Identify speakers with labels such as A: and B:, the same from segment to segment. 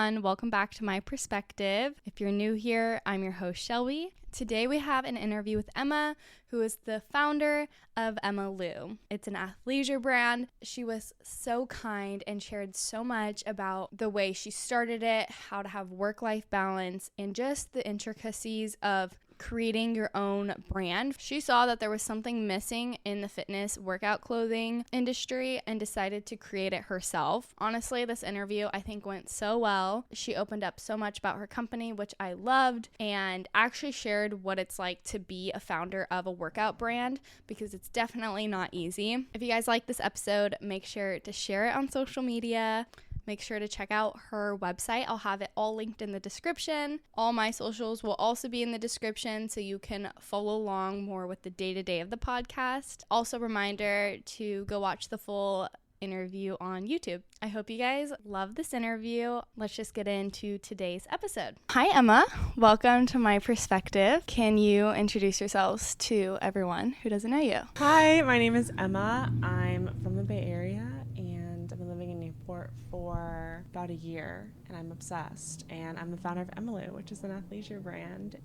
A: everyone. Welcome back to My Perspective. If you're new here, I'm your host, Shelby. Today we have an interview with Emma, who is the founder of Emma Lou. It's an athleisure brand. She was so kind and shared so much about the way she started it, how to have work-life balance, and just the intricacies of creating your own brand. She saw that there was something missing in the fitness workout clothing industry and decided to create it herself. Honestly, this interview I think went so well. She opened up so much about her company, which I loved, and actually shared what it's like to be a founder of a workout brand, because it's definitely not easy. If you guys like this episode, make sure to share it on social media. Make sure to check out her website. I'll have it all linked in the description. All my socials will also be in the description so you can follow along more with the day-to-day of the podcast. Also, reminder to go watch the full interview on YouTube. I hope you guys love this interview. Let's just get into today's episode. Hi, Emma. Welcome to My Perspective. Can you introduce yourselves to everyone who doesn't know you?
B: Hi, my name is Emma. I'm from the Bay Area and I've been living in Newport for about a year, and I'm obsessed. And I'm the founder of Emma Lou, which is an athleisure brand.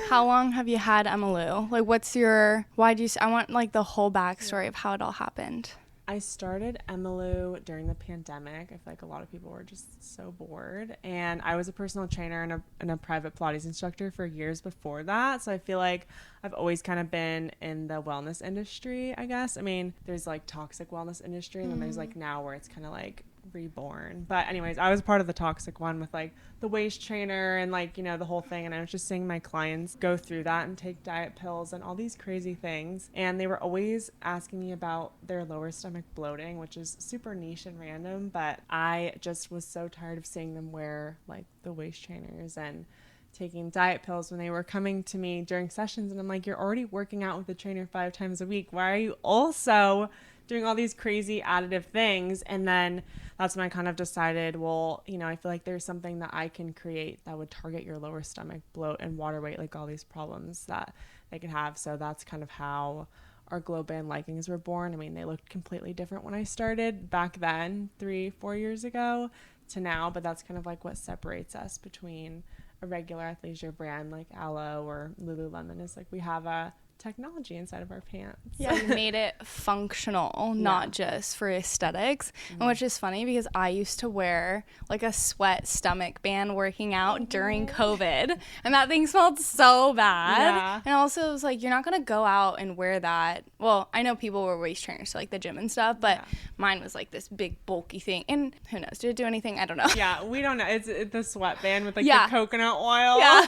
A: How long have you had Emma Lou? Like, I want like the whole backstory of how it all happened.
B: I started Emma Lou during the pandemic. I feel like a lot of people were just so bored. And I was a personal trainer and a private Pilates instructor for years before that. So I feel like I've always kind of been in the wellness industry, I guess. I mean, there's like toxic wellness industry, and then there's like now where it's kind of like reborn. But anyways, I was part of the toxic one with like the waist trainer and like, you know, the whole thing. And I was just seeing my clients go through that and take diet pills and all these crazy things. And they were always asking me about their lower stomach bloating, which is super niche and random. But I just was so tired of seeing them wear like the waist trainers and taking diet pills when they were coming to me during sessions. And I'm like, you're already working out with the trainer 5 times a week. Why are you also doing all these crazy additive things? And then that's when I kind of decided, well, you know, I feel like there's something that I can create that would target your lower stomach bloat and water weight, like all these problems that they could have. So that's kind of how our glow band leggings were born. I mean, they looked completely different when I started back then, 3-4 years ago, to now, but that's kind of like what separates us between a regular athleisure brand like Aloe or Lululemon, is like we have a technology inside of our pants.
A: Yeah, you made it functional, not just for aesthetics. And which is funny because I used to wear like a sweat stomach band working out during COVID, and that thing smelled so bad.
B: Yeah.
A: And also it was like, you're not gonna go out and wear that. Well, I know people wear waist trainers to like the gym and stuff, but mine was like this big bulky thing, and who knows, did it do anything? I don't know.
B: Yeah, we don't know. It's the sweatband with like the coconut oil.
A: Yeah.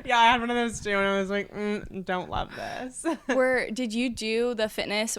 B: Yeah, I had one of those too, and I was like, don't love this.
A: Did you do the fitness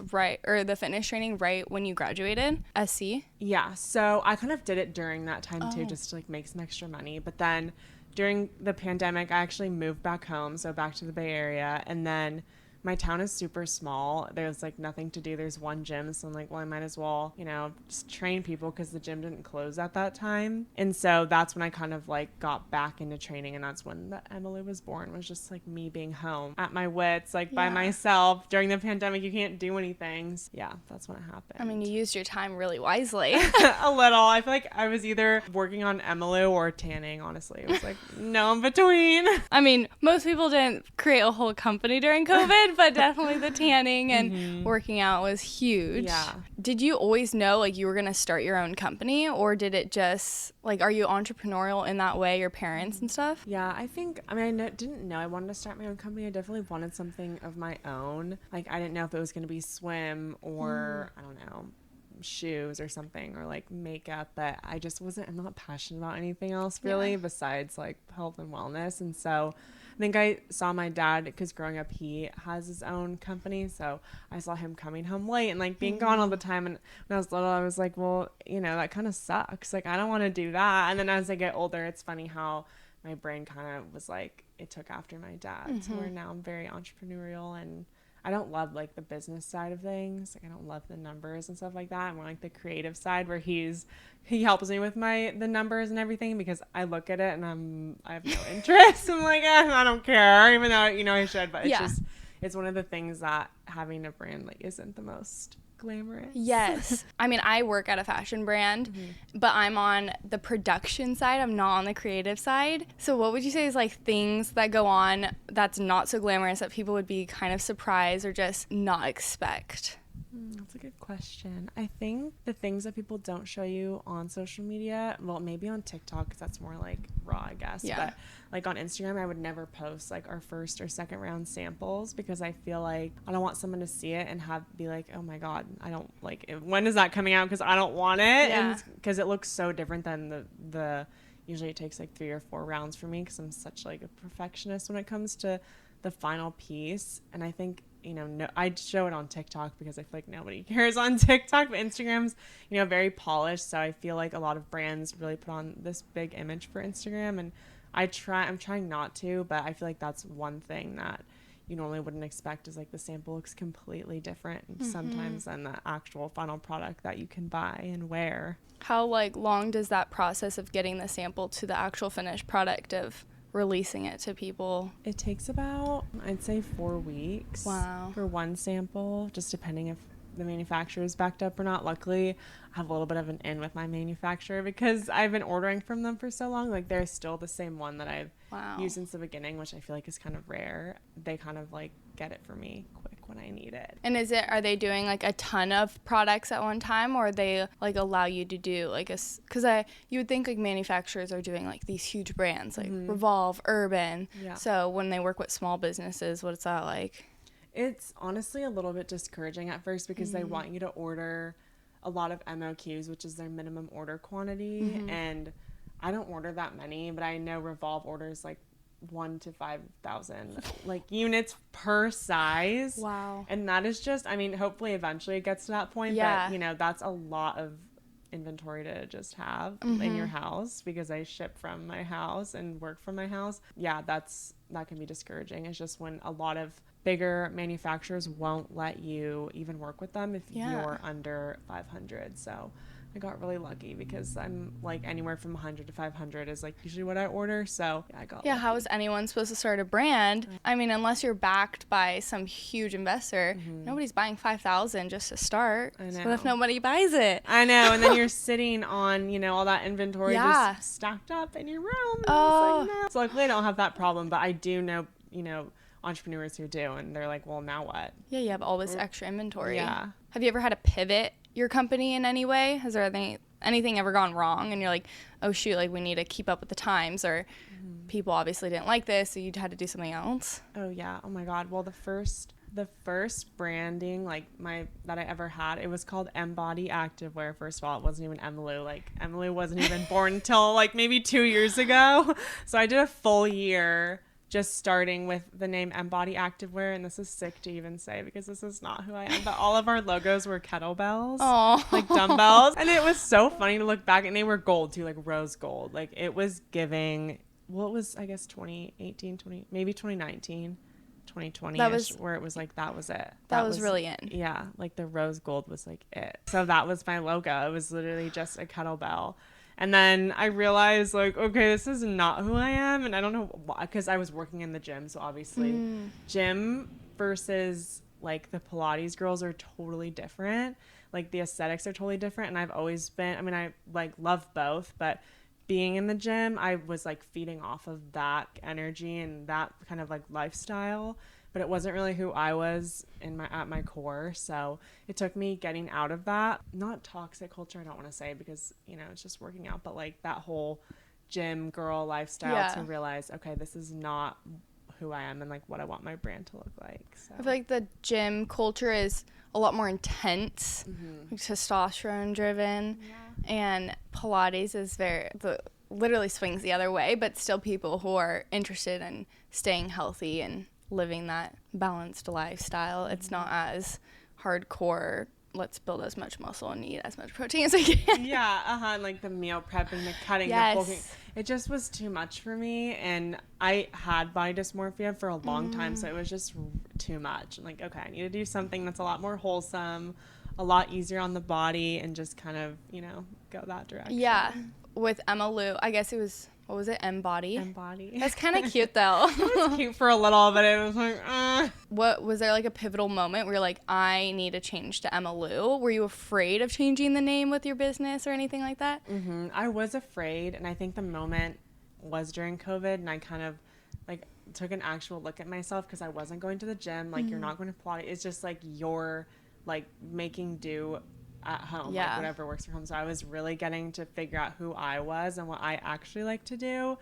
A: training right when you graduated SC?
B: Yeah, so I kind of did it during that time too, just to like make some extra money. But then during the pandemic, I actually moved back home, so back to the Bay Area, and then my town is super small. There's like nothing to do. There's one gym. So I'm like, well, I might as well, you know, just train people, because the gym didn't close at that time. And so that's when I kind of like got back into training. And that's when the Emma Lou was born, was just like me being home at my wits, like by myself during the pandemic. You can't do anything. So, yeah, that's when it happened.
A: I mean, you used your time really wisely.
B: A little. I feel like I was either working on Emma Lou or tanning, honestly. It was like no in between.
A: I mean, most people didn't create a whole company during COVID, but definitely the tanning and working out was huge.
B: Yeah.
A: Did you always know like you were going to start your own company, or did it just like, are you entrepreneurial in that way, your parents and stuff?
B: Yeah, I didn't know I wanted to start my own company. I definitely wanted something of my own. Like, I didn't know if it was going to be swim or I don't know, shoes or something, or like makeup, but I'm not passionate about anything else really besides like health and wellness. And so I think I saw my dad, because growing up he has his own company, so I saw him coming home late and like being gone all the time. And when I was little, I was like, well, you know, that kind of sucks. Like, I don't want to do that. And then as I get older, it's funny how my brain kind of was like, it took after my dad. So where now I'm very entrepreneurial, and I don't love like the business side of things. Like, I don't love the numbers and stuff like that. I'm more like the creative side, where he helps me with the numbers and everything, because I look at it and I have no interest. I'm like, I don't care, even though, you know, I should. But it's just, it's one of the things that having a brand like isn't the most glamorous.
A: Yes. I mean, I work at a fashion brand, but I'm on the production side. I'm not on the creative side. So what would you say is like things that go on that's not so glamorous that people would be kind of surprised or just not expect?
B: That's a good question. I think the things that people don't show you on social media, well, maybe on TikTok, because that's more like raw, I guess.
A: Yeah.
B: But like on Instagram, I would never post like our first or second round samples because I feel like I don't want someone to see it and be like, oh my God, I don't like it. When is that coming out? Because I don't want it.
A: Yeah.
B: And because it looks so different than the usually it takes like 3 or 4 rounds for me because I'm such like a perfectionist when it comes to the final piece. And I think, no, I'd show it on TikTok because I feel like nobody cares on TikTok, but Instagram's, very polished. So I feel like a lot of brands really put on this big image for Instagram, and I'm trying not to, but I feel like that's one thing that you normally wouldn't expect is like the sample looks completely different sometimes than the actual final product that you can buy and wear.
A: How like long does that process of getting the sample to the actual finished product of releasing it to people?
B: It takes about, I'd say 4 weeks.
A: Wow.
B: For one sample, just depending if the manufacturer is backed up or not. Luckily, I have a little bit of an in with my manufacturer because I've been ordering from them for so long. Like they're still the same one that I've used since the beginning, which I feel like is kind of rare. They kind of like get it for me quick when I need it.
A: And are they doing like a ton of products at one time, or they like allow you to do like because you would think like manufacturers are doing like these huge brands like Revolve, Urban.
B: Yeah.
A: So when they work with small businesses, what's that like?
B: It's honestly a little bit discouraging at first because they want you to order a lot of MOQs, which is their minimum order quantity. And I don't order that many, but I know Revolve orders like 1,000 to 5,000 like units per size.
A: Wow.
B: And that is just, I mean, hopefully eventually it gets to that point.
A: Yeah.
B: But, that's a lot of inventory to just have in your house because I ship from my house and work from my house. Yeah, that can be discouraging. It's just when a lot of bigger manufacturers won't let you even work with them if you're under 500. So I got really lucky because I'm like anywhere from 100 to 500 is like usually what I order. So I got lucky.
A: How is anyone supposed to start a brand? I mean, unless you're backed by some huge investor, nobody's buying 5,000 just to start.
B: I know.
A: So what if nobody buys it?
B: I know. And then you're sitting on, all that inventory just stacked up in your room.
A: Oh.
B: It's like, no. So luckily I don't have that problem, but I do know, entrepreneurs who do, and they're like, well, now what?
A: Yeah, you have all this extra inventory.
B: Yeah.
A: Have you ever had to pivot your company in any way? Has there anything ever gone wrong and you're like, oh shoot, like we need to keep up with the times, or people obviously didn't like this, so you had to do something else?
B: Oh yeah. Oh my God. Well, the first branding that I ever had, it was called Embody Activewear. First of all, it wasn't even Emmylou. Like Emmylou wasn't even born until like maybe 2 years ago. So I did a full year just starting with the name Embody Activewear, and this is sick to even say because this is not who I am, but all of our logos were kettlebells, like dumbbells, and it was so funny to look back, and they were gold too, like rose gold. Like it was giving, well, it was, I guess 2018, maybe 2019, 2020, where it was like that was it.
A: That was really in.
B: Yeah, like the rose gold was like it. So that was my logo. It was literally just a kettlebell. And then I realized, like, okay, this is not who I am. And I don't know why, because I was working in the gym. So obviously gym versus like the Pilates girls are totally different. Like the aesthetics are totally different. And I've always been, I mean, I like love both, but being in the gym, I was like feeding off of that energy and that kind of like lifestyle. But it wasn't really who I was at my core. So it took me getting out of that, not toxic culture, I don't want to say, because, it's just working out, but like that whole gym girl lifestyle to realize, okay, this is not who I am and like what I want my brand to look like. So
A: I feel like the gym culture is a lot more intense, like testosterone driven, and Pilates is literally swings the other way, but still people who are interested in staying healthy and living that balanced lifestyle. It's not as hardcore, let's build as much muscle and eat as much protein as we can.
B: And like the meal prepping, the cutting, the bulking. It just was too much for me, and I had body dysmorphia for a long time, so it was just too much. I'm like, okay, I need to do something that's a lot more wholesome, a lot easier on the body, and just kind of, go that direction.
A: Yeah. With Emmylou, I guess it was What was it? Embody?
B: Embody.
A: That's kind of cute, though.
B: It was cute for a little, but it was like,
A: What was there like a pivotal moment where you're like, I need to change to Emma Lou? Were you afraid of changing the name with your business or anything like that?
B: I was afraid, and I think the moment was during COVID, and I kind of like took an actual look at myself because I wasn't going to the gym. Like, you're not going to Pilates. It's just like you're like making do at home, like whatever works for home. So I was really getting to figure out who I was and what I actually like to do.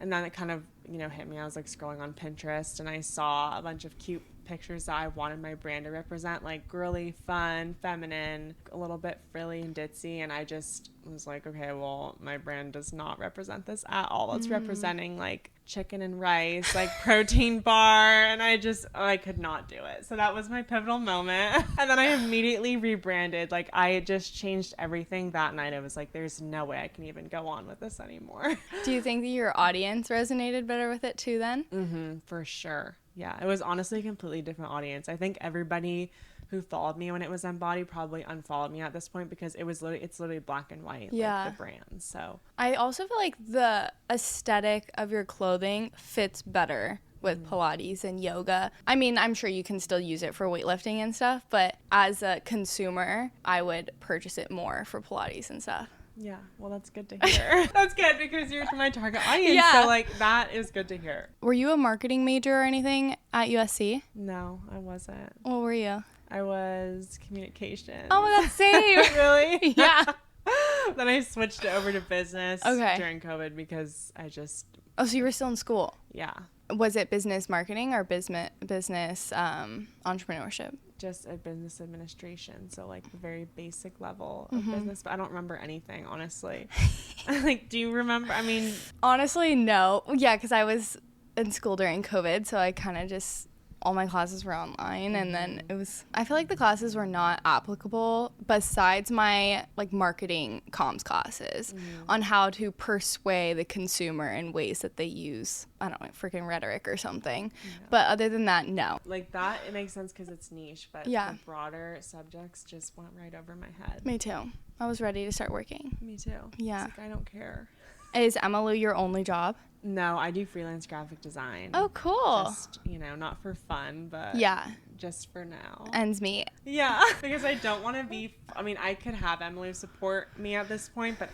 B: And then it kind of, hit me. I was like scrolling on Pinterest and I saw a bunch of cute pictures that I wanted my brand to represent, like girly, fun, feminine, a little bit frilly and ditzy. And I just was like, okay, well, my brand does not represent this at all. It's representing like chicken and rice, like protein bar. And I could not do it. So that was my pivotal moment. And then I immediately rebranded. Like, I just changed everything that night. I was like, there's no way I can even go on with this anymore.
A: Do you think that your audience resonated better with it too then?
B: For sure. Yeah, it was honestly a completely different audience. I think everybody who followed me when it was Embody probably unfollowed me at this point because it's literally black and white, like the brand. So
A: I also feel like the aesthetic of your clothing fits better with Pilates and yoga. I mean, I'm sure you can still use it for weightlifting and stuff, but as a consumer, I would purchase it more for Pilates and stuff.
B: Yeah, well, that's good to hear. That's good because you're my target audience. So, like, that is good to hear.
A: Were you a marketing major or anything at USC?
B: No, I wasn't.
A: What were you?
B: I was communications.
A: Oh, that's same.
B: Really?
A: Yeah.
B: Then I switched it over to business during COVID because I just...
A: Oh, so you were still in school?
B: Yeah.
A: Was it business marketing or business entrepreneurship?
B: Just a business administration, so like the very basic level of business, but I don't remember anything, honestly. Like, do you remember? I mean,
A: honestly, no. Yeah, because I was in school during COVID, so I kind of just, all my classes were online, and then I feel like the classes were not applicable besides my like marketing comms classes on how to persuade the consumer in ways that they use, I don't know, freaking rhetoric or something. Yeah. But other than that, no.
B: Like that, it makes sense because it's niche, but the broader subjects just went right over my head.
A: Me too. I was ready to start working.
B: Me too.
A: Yeah.
B: It's like, I don't care.
A: Is Emma Lou your only job?
B: No, I do freelance graphic design.
A: Oh, cool.
B: Just, not for fun, but just for now.
A: Ends meet.
B: Yeah, because I don't want to be, I could have Emily support me at this point, but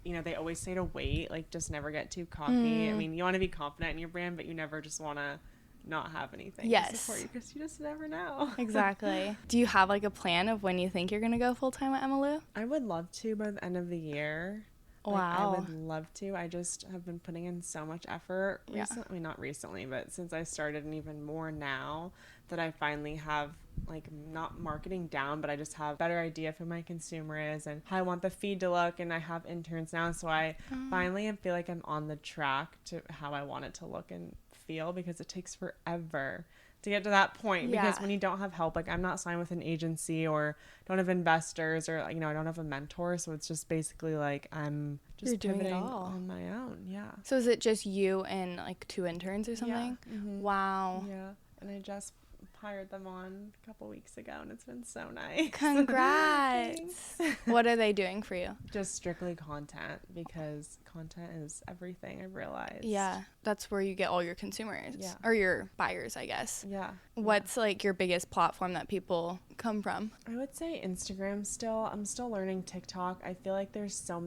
B: they always say to wait, like just never get too cocky. I mean, you want to be confident in your brand, but you never just want to not have anything to support you because you just never know.
A: Exactly. Do you have like a plan of when you think you're going to go full-time at Emma Lou?
B: I would love to by the end of the year.
A: Wow.
B: I would love to. I just have been putting in so much effort recently, not recently, but since I started, and even more now that I finally have like not marketing down, but I just have a better idea of who my consumer is and how I want the feed to look. And I have interns now. So I finally feel like I'm on the track to how I want it to look and feel, because it takes forever to get to that point. Because when you don't have help, like I'm not signed with an agency or don't have investors or I don't have a mentor, so it's just basically like I'm just pivoting on my own.
A: So is it just you and like 2 interns or something? Wow.
B: And I just hired them on a couple weeks ago, and it's been so nice.
A: Congrats. What are they doing for you?
B: Just strictly content, because content is everything, I've realized.
A: Yeah, that's where you get all your consumers or your buyers, I guess. What's like your biggest platform that people come from?
B: I would say Instagram still. I'm still learning TikTok. I feel like there's so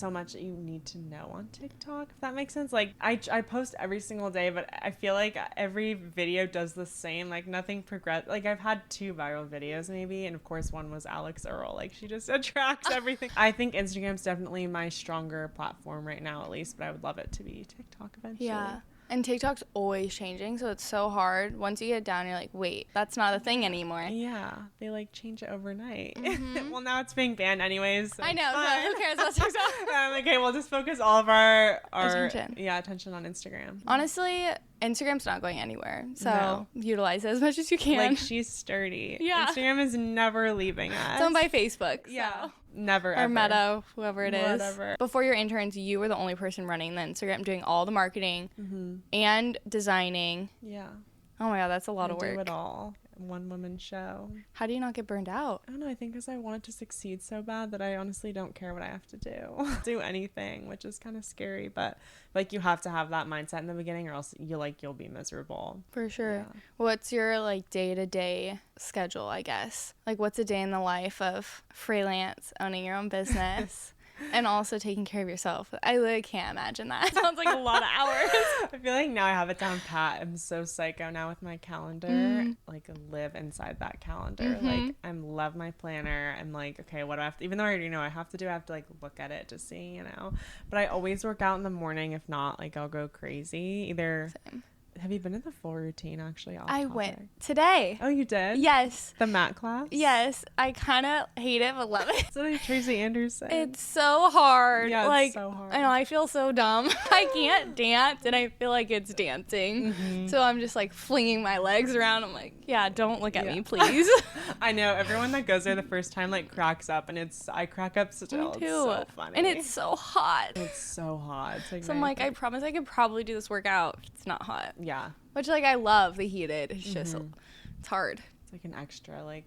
B: much that you need to know on TikTok, if that makes sense. Like I post every single day, but I feel like every video does the same, like nothing progress. Like I've had 2 viral videos maybe, and of course one was Alex Earl, like she just attracts everything. I think Instagram's definitely my stronger platform right now, at least, but I would love it to be TikTok eventually.
A: And TikTok's always changing, so it's so hard. Once you get down, you're like, wait, that's not a thing anymore.
B: Yeah, they like change it overnight. Well, now it's being banned anyways. So
A: I know, so who cares about TikTok?
B: Okay, we'll just focus all of our
A: attention
B: on Instagram.
A: Honestly, Instagram's not going anywhere, so utilize it as much as you can.
B: Like, she's sturdy. Instagram is never leaving us.
A: It's owned by Facebook.
B: Yeah.
A: So.
B: Never, ever.
A: Or Meta, whoever it is.
B: Whatever.
A: Before your interns, you were the only person running the Instagram, doing all the marketing and designing.
B: Yeah.
A: Oh my God, that's a lot of work.
B: Do it all. one-woman show.
A: How do you not get burned out?
B: I don't know. I think because I want it to succeed so bad that I honestly don't care what I have to do anything, which is kind of scary. But like, you have to have that mindset in the beginning, or else you'll be miserable.
A: For sure.
B: Yeah.
A: What's your like day-to-day schedule, I guess? Like, what's a day in the life of freelance, owning your own business? And also taking care of yourself. I literally can't imagine that. It sounds like a lot of hours.
B: I feel like now I have it down pat. I'm so psycho now with my calendar. Like, live inside that calendar. Like, I love my planner. I'm like, okay, what do I have to, even though I already know I have to like look at it to see, But I always work out in the morning. If not, like, I'll go crazy.
A: Same.
B: Have you been to the full routine, actually?
A: I went today.
B: Oh, you did?
A: Yes.
B: The mat class?
A: Yes. I kind of hate it, but love it.
B: So like Tracy Anderson.
A: It's so hard.
B: Yeah,
A: like,
B: it's so hard.
A: I know, I feel so dumb. I can't dance, and I feel like it's dancing. So I'm just, like, flinging my legs around. I'm like, yeah, don't look at me, please.
B: I know. Everyone that goes there the first time, like, cracks up, and I crack up still.
A: Me too.
B: It's so funny.
A: And it's so hot.
B: It's so hot. It's like,
A: so I'm like, I promise I could probably do this workout if it's not hot.
B: Yeah.
A: Which, like, I love the heated. It's just, it's hard.
B: It's like an extra, like,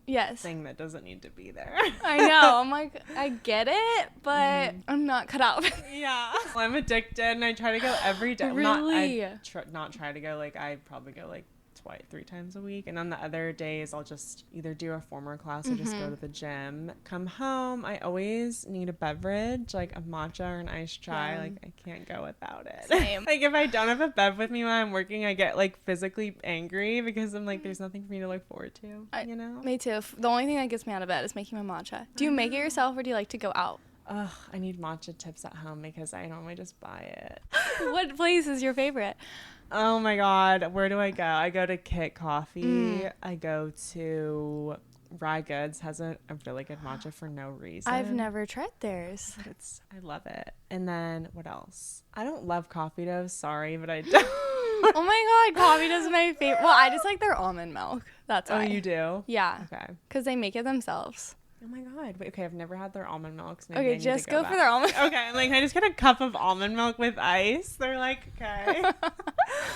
A: yes,
B: thing that doesn't need to be there.
A: I know. I'm like, I get it, but I'm not cut out.
B: Yeah. Well, I'm addicted, and I try to go every day.
A: Really?
B: Not try to go, like, I probably go, like, 3 times a week, and on the other days I'll just either do a former class or just go to the gym. Come home, I always need a beverage, like a matcha or an iced chai. Like, I can't go without it.
A: Same.
B: Like, if I don't have a bev with me when I'm working, I get like physically angry because I'm like, there's nothing for me to look forward to.
A: Me too. The only thing that gets me out of bed is making my matcha. Do you make it yourself, or do you like to go out?
B: Ugh, I need matcha tips at home because I normally just buy it.
A: What place is your favorite?
B: Oh my God, where do I go? I go to Kit Coffee. I go to Rye Goods, has a really good matcha for no reason.
A: I've never tried theirs.
B: But I love it. And then what else? I don't love coffee dough, sorry, but I don't.
A: Oh my God, coffee dough is my favorite. Well, I just like their almond milk. That's why.
B: Oh, you do?
A: Yeah.
B: Okay.
A: Because they make it themselves.
B: Oh my God. Wait, okay, I've never had their almond milk. So
A: okay, just go for their almond
B: milk. Okay, I'm like, I just get a cup of almond milk with ice. They're like, okay.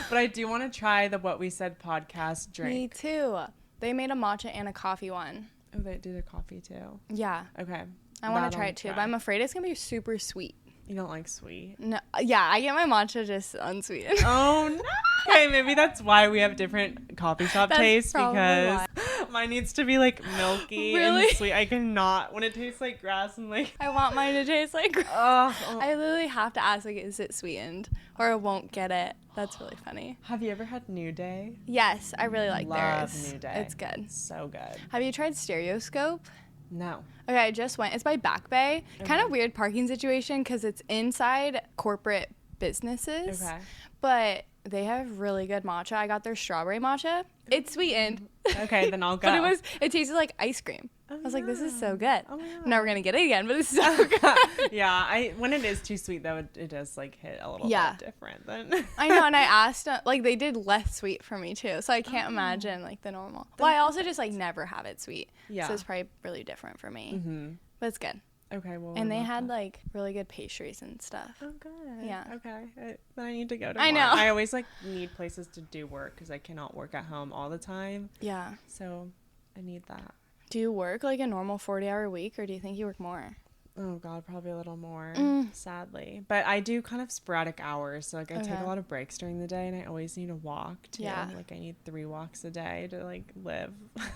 B: But I do want to try the What We Said podcast drink.
A: Me too. They made a matcha and a coffee one.
B: Oh, they did a coffee too?
A: Yeah.
B: Okay.
A: I want to try it too, but I'm afraid it's going to be super sweet.
B: You don't like sweet?
A: No. Yeah, I get my matcha just unsweetened.
B: Oh, no. Okay, maybe that's why we have different coffee shop tastes, because mine needs to be like milky and sweet. I cannot, when it tastes like grass, and like,
A: I want mine to taste like grass. I literally have to ask, like, is it sweetened, or I won't get it. That's really funny.
B: Have you ever had New Day?
A: Yes, I really like theirs.
B: Love New Day.
A: It's good.
B: So good.
A: Have you tried Stereoscope?
B: No.
A: Okay, I just went. It's by Back Bay. Okay. Kind of weird parking situation because it's inside corporate businesses. Okay. But they have really good matcha. I got their strawberry matcha. It's sweetened.
B: Okay, then I'll go.
A: But it tasted like ice cream. I was like, this is so good.
B: Oh my God.
A: I'm never going to get it again, but it's so good.
B: Yeah, when it is too sweet, though, it does, like, hit a little bit different than...
A: I know, and I asked, like, they did less sweet for me, too, so I can't imagine, like, the normal. Well, I also just, like, never have it sweet. Yeah. So it's probably really different for me. Mm-hmm. But it's good.
B: Okay, well...
A: And they had, like, really good pastries and stuff.
B: Oh, good.
A: Yeah.
B: Okay. Then I need to go to
A: I know.
B: I always, like, need places to do work because I cannot work at home all the time.
A: Yeah.
B: So I need that.
A: Do you work like a normal 40-hour week, or do you think you work more?
B: Oh God, probably a little more, sadly. But I do kind of sporadic hours. So like I take a lot of breaks during the day, and I always need a walk too. Yeah. Like I need 3 walks a day to like live.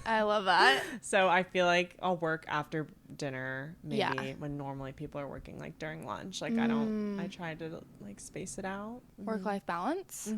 A: I love that.
B: So I feel like I'll work after dinner, maybe when normally people are working like during lunch. Like I try to like space it out.
A: Work-life balance.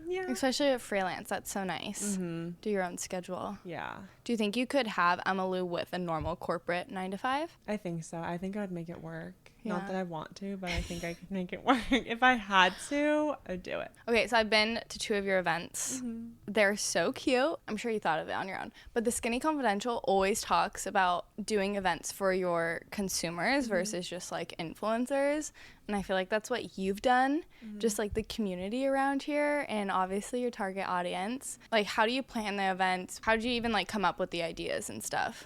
B: Yeah.
A: Especially at freelance, that's so nice. Do your own schedule.
B: Yeah.
A: Do you think you could have Emma Lou with a normal corporate 9 to 5?
B: I think so. I think I'd make it work. Yeah. Not that I want to, but I think I could make it work. If I had to, I'd do it. Okay,
A: so I've been to 2 of your events. They're so cute. I'm sure you thought of it on your own. But the Skinny Confidential always talks about doing events for your consumers versus just like influencers. And I feel like that's what you've done, just like the community around here and obviously your target audience. Like, how do you plan the events? How did you even like come up with the ideas and stuff?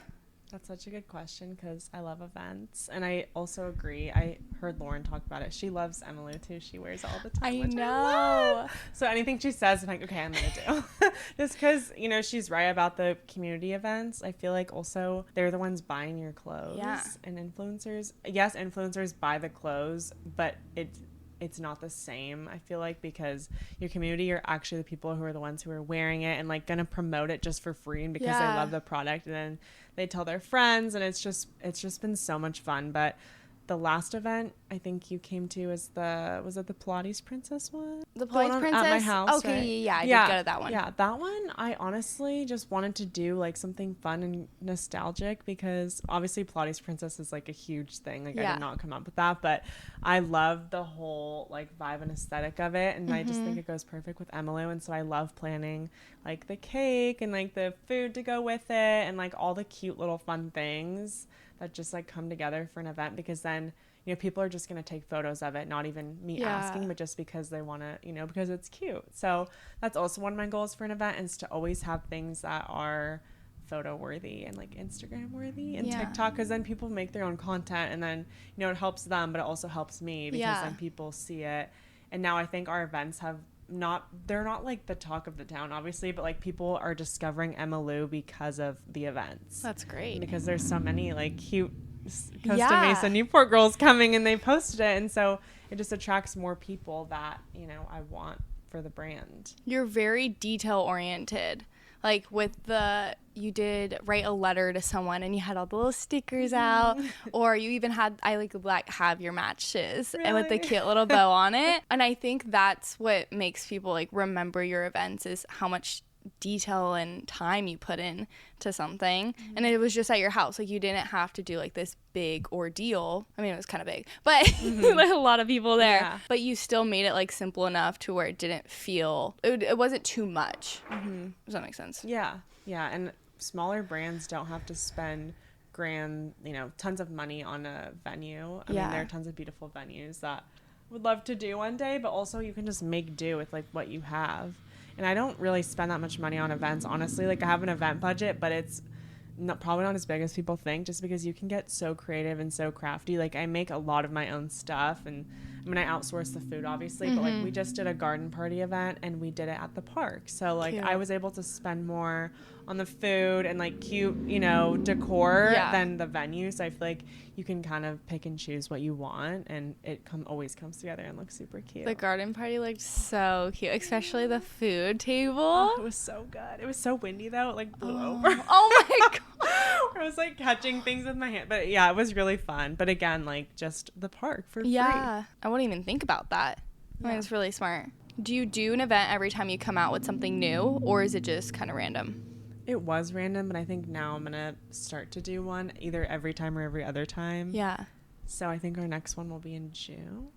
B: That's such a good question because I love events. And I also agree. I heard Lauren talk about it. She loves Emmylou too. She wears it all the time.
A: I
B: which
A: know.
B: I love. So anything she says, I'm like, okay, I'm going to do. Just because, you know, she's right about the community events. I feel like also they're the ones buying your clothes.
A: Yeah.
B: And influencers, yes, influencers buy the clothes, but it's not the same, I feel like, because your community are actually the people who are the ones who are wearing it and like gonna promote it just for free and because they love the product, and then they tell their friends, and it's just been so much fun. But the last event I think you came to was it the Pilates Princess one?
A: The Pilates Princess?
B: At my house,
A: okay,
B: right?
A: yeah, I did go to that one.
B: Yeah, that one I honestly just wanted to do like something fun and nostalgic because obviously Pilates Princess is like a huge thing. Like I did not come up with that, but I love the whole like vibe and aesthetic of it, and I just think it goes perfect with Emmylou, and so I love planning like the cake and like the food to go with it and like all the cute little fun things that just like come together for an event, because then, you know, people are just going to take photos of it, not even me asking, but just because they want to, you know, because it's cute. So that's also one of my goals for an event, is to always have things that are photo worthy and like Instagram worthy and TikTok, because then people make their own content, and then, you know, it helps them, but it also helps me because then people see it. And now I think our events have they're not like the talk of the town obviously, but like people are discovering Emmylou because of the events.
A: That's great.
B: Because there's so many like cute Costa Mesa Newport girls coming, and they posted it, and so it just attracts more people that, you know, I want for the brand.
A: You're very detail oriented. Like with you did write a letter to someone and you had all the little stickers out, or you even had, I like have your matches and with the cute little bow on it. And I think that's what makes people like remember your events, is how much detail and time you put in to something. And it was just at your house. Like you didn't have to do like this big ordeal. I mean, it was kind of big, but like a lot of people there. Yeah. But you still made it like simple enough to where it didn't feel, it wasn't too much. Does that make sense?
B: Yeah. Yeah. And smaller brands don't have to spend grand, you know, tons of money on a venue. I mean, there are tons of beautiful venues that I would love to do one day, but also you can just make do with like what you have. And I don't really spend that much money on events, honestly. Like I have an event budget, but it's probably not as big as people think, just because you can get so creative and so crafty. Like I make a lot of my own stuff, and I mean, I outsource the food obviously, but like we just did a garden party event and we did it at the park. So like I was able to spend more on the food and like cute, you know, decor than the venue. So I feel like you can kind of pick and choose what you want, and it always comes together and looks super cute.
A: The garden party looked so cute, especially the food table.
B: Oh, it was so good. It was so windy though. It like blew over.
A: Oh my God.
B: I was like catching things with my hand. But yeah, it was really fun. But again, like just the park for free.
A: Yeah. I wouldn't even think about that. I mean, it's really smart. Do you do an event every time you come out with something new, or is it just kind of random?
B: It was random, but I think now I'm going to start to do one either every time or every other time.
A: Yeah.
B: So I think our next one will be in June.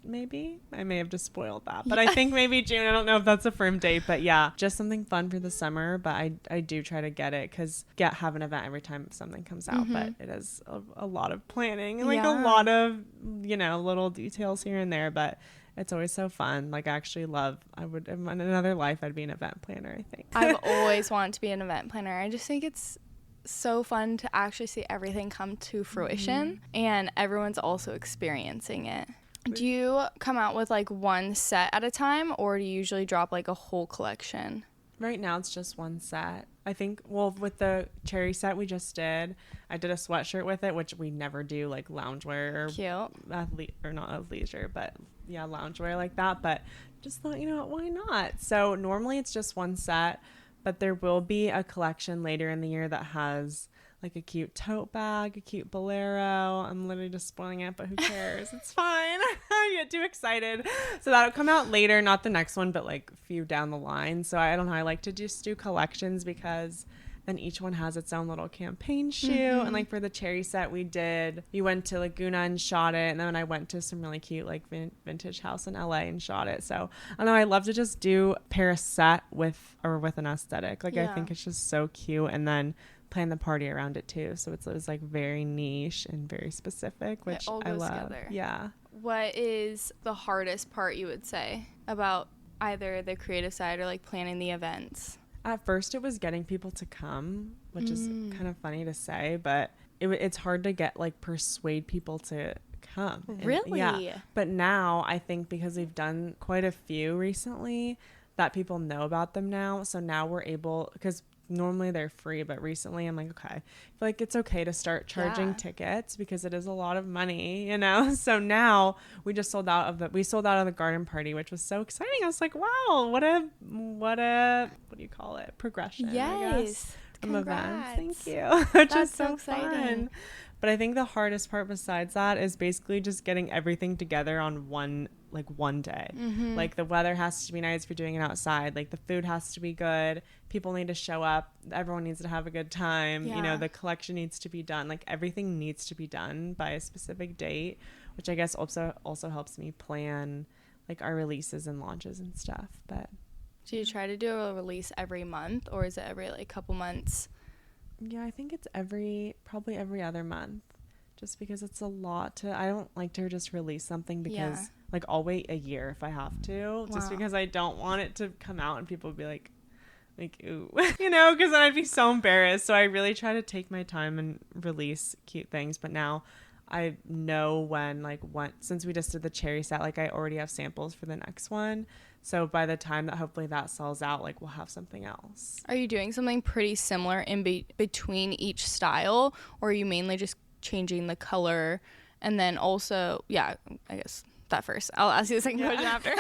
B: Maybe I may have just spoiled that, but I think maybe June. I don't know if that's a firm date, but yeah, just something fun for the summer. But I do try to get it, because have an event every time something comes out, but it is a lot of planning and like a lot of, you know, little details here and there, but it's always so fun. Like I actually love, in another life I'd be an event planner, I think.
A: I've always wanted to be an event planner. I just think it's so fun to actually see everything come to fruition, and everyone's also experiencing it. Do you come out with like one set at a time, or do you usually drop like a whole collection?
B: Right now it's just one set. I think, well, with the cherry set we just did, I did a sweatshirt with it, which we never do like loungewear or
A: cute
B: or not athleisure, but yeah, loungewear like that. But just thought, you know what, why not? So normally it's just one set, but there will be a collection later in the year that has like a cute tote bag, a cute bolero. I'm literally just spoiling it, but who cares? It's fine. I get too excited. So that'll come out later, not the next one, but like a few down the line. So I don't know. I like to just do collections, because then each one has its own little campaign shoot. And like for the cherry set we went to Laguna and shot it. And then I went to some really cute like vintage house in LA and shot it. So I don't know. I love to just pair a set with an aesthetic. Like I think it's just so cute. And then plan the party around it too, so it was like very niche and very specific, which I love. Together. Yeah.
A: What is the hardest part, you would say, about either the creative side or like planning the events?
B: At first it was getting people to come. which is kind of funny to say, but it's hard to get like persuade people to come.
A: Really?
B: Yeah. But now I think because we've done quite a few recently that people know about them now. So now we're able, because normally they're free, but recently I'm like, okay, I feel like it's okay to start charging tickets because it is a lot of money, you know? So now we sold out of the garden party, which was so exciting. I was like, wow, what do you call it? Progression.
A: Yes.
B: I guess.
A: Congrats.
B: Events. Thank you. Which
A: That's
B: is so
A: exciting.
B: fun. But I think the hardest part besides that is basically just getting everything together on one day.
A: Mm-hmm.
B: Like the weather has to be nice if you're doing it outside. Like the food has to be good. People need to show up. Everyone needs to have a good time.
A: Yeah.
B: You know, the collection needs to be done. Like everything needs to be done by a specific date, which I guess also helps me plan like our releases and launches and stuff. But
A: do you try to do a release every month, or is it every like couple months?
B: Yeah, I think it's probably every other month, just because it's a lot I don't like to just release something because like I'll wait a year if I have to, just because I don't want it to come out and people be like ooh, you know, because then I'd be so embarrassed. So I really try to take my time and release cute things. But now I know when since we just did the cherry set, like I already have samples for the next one. So by the time that hopefully that sells out, like we'll have something else.
A: Are you doing something pretty similar in between each style, or are you mainly just changing the color? And then also, I guess that first. I'll ask you the second question after.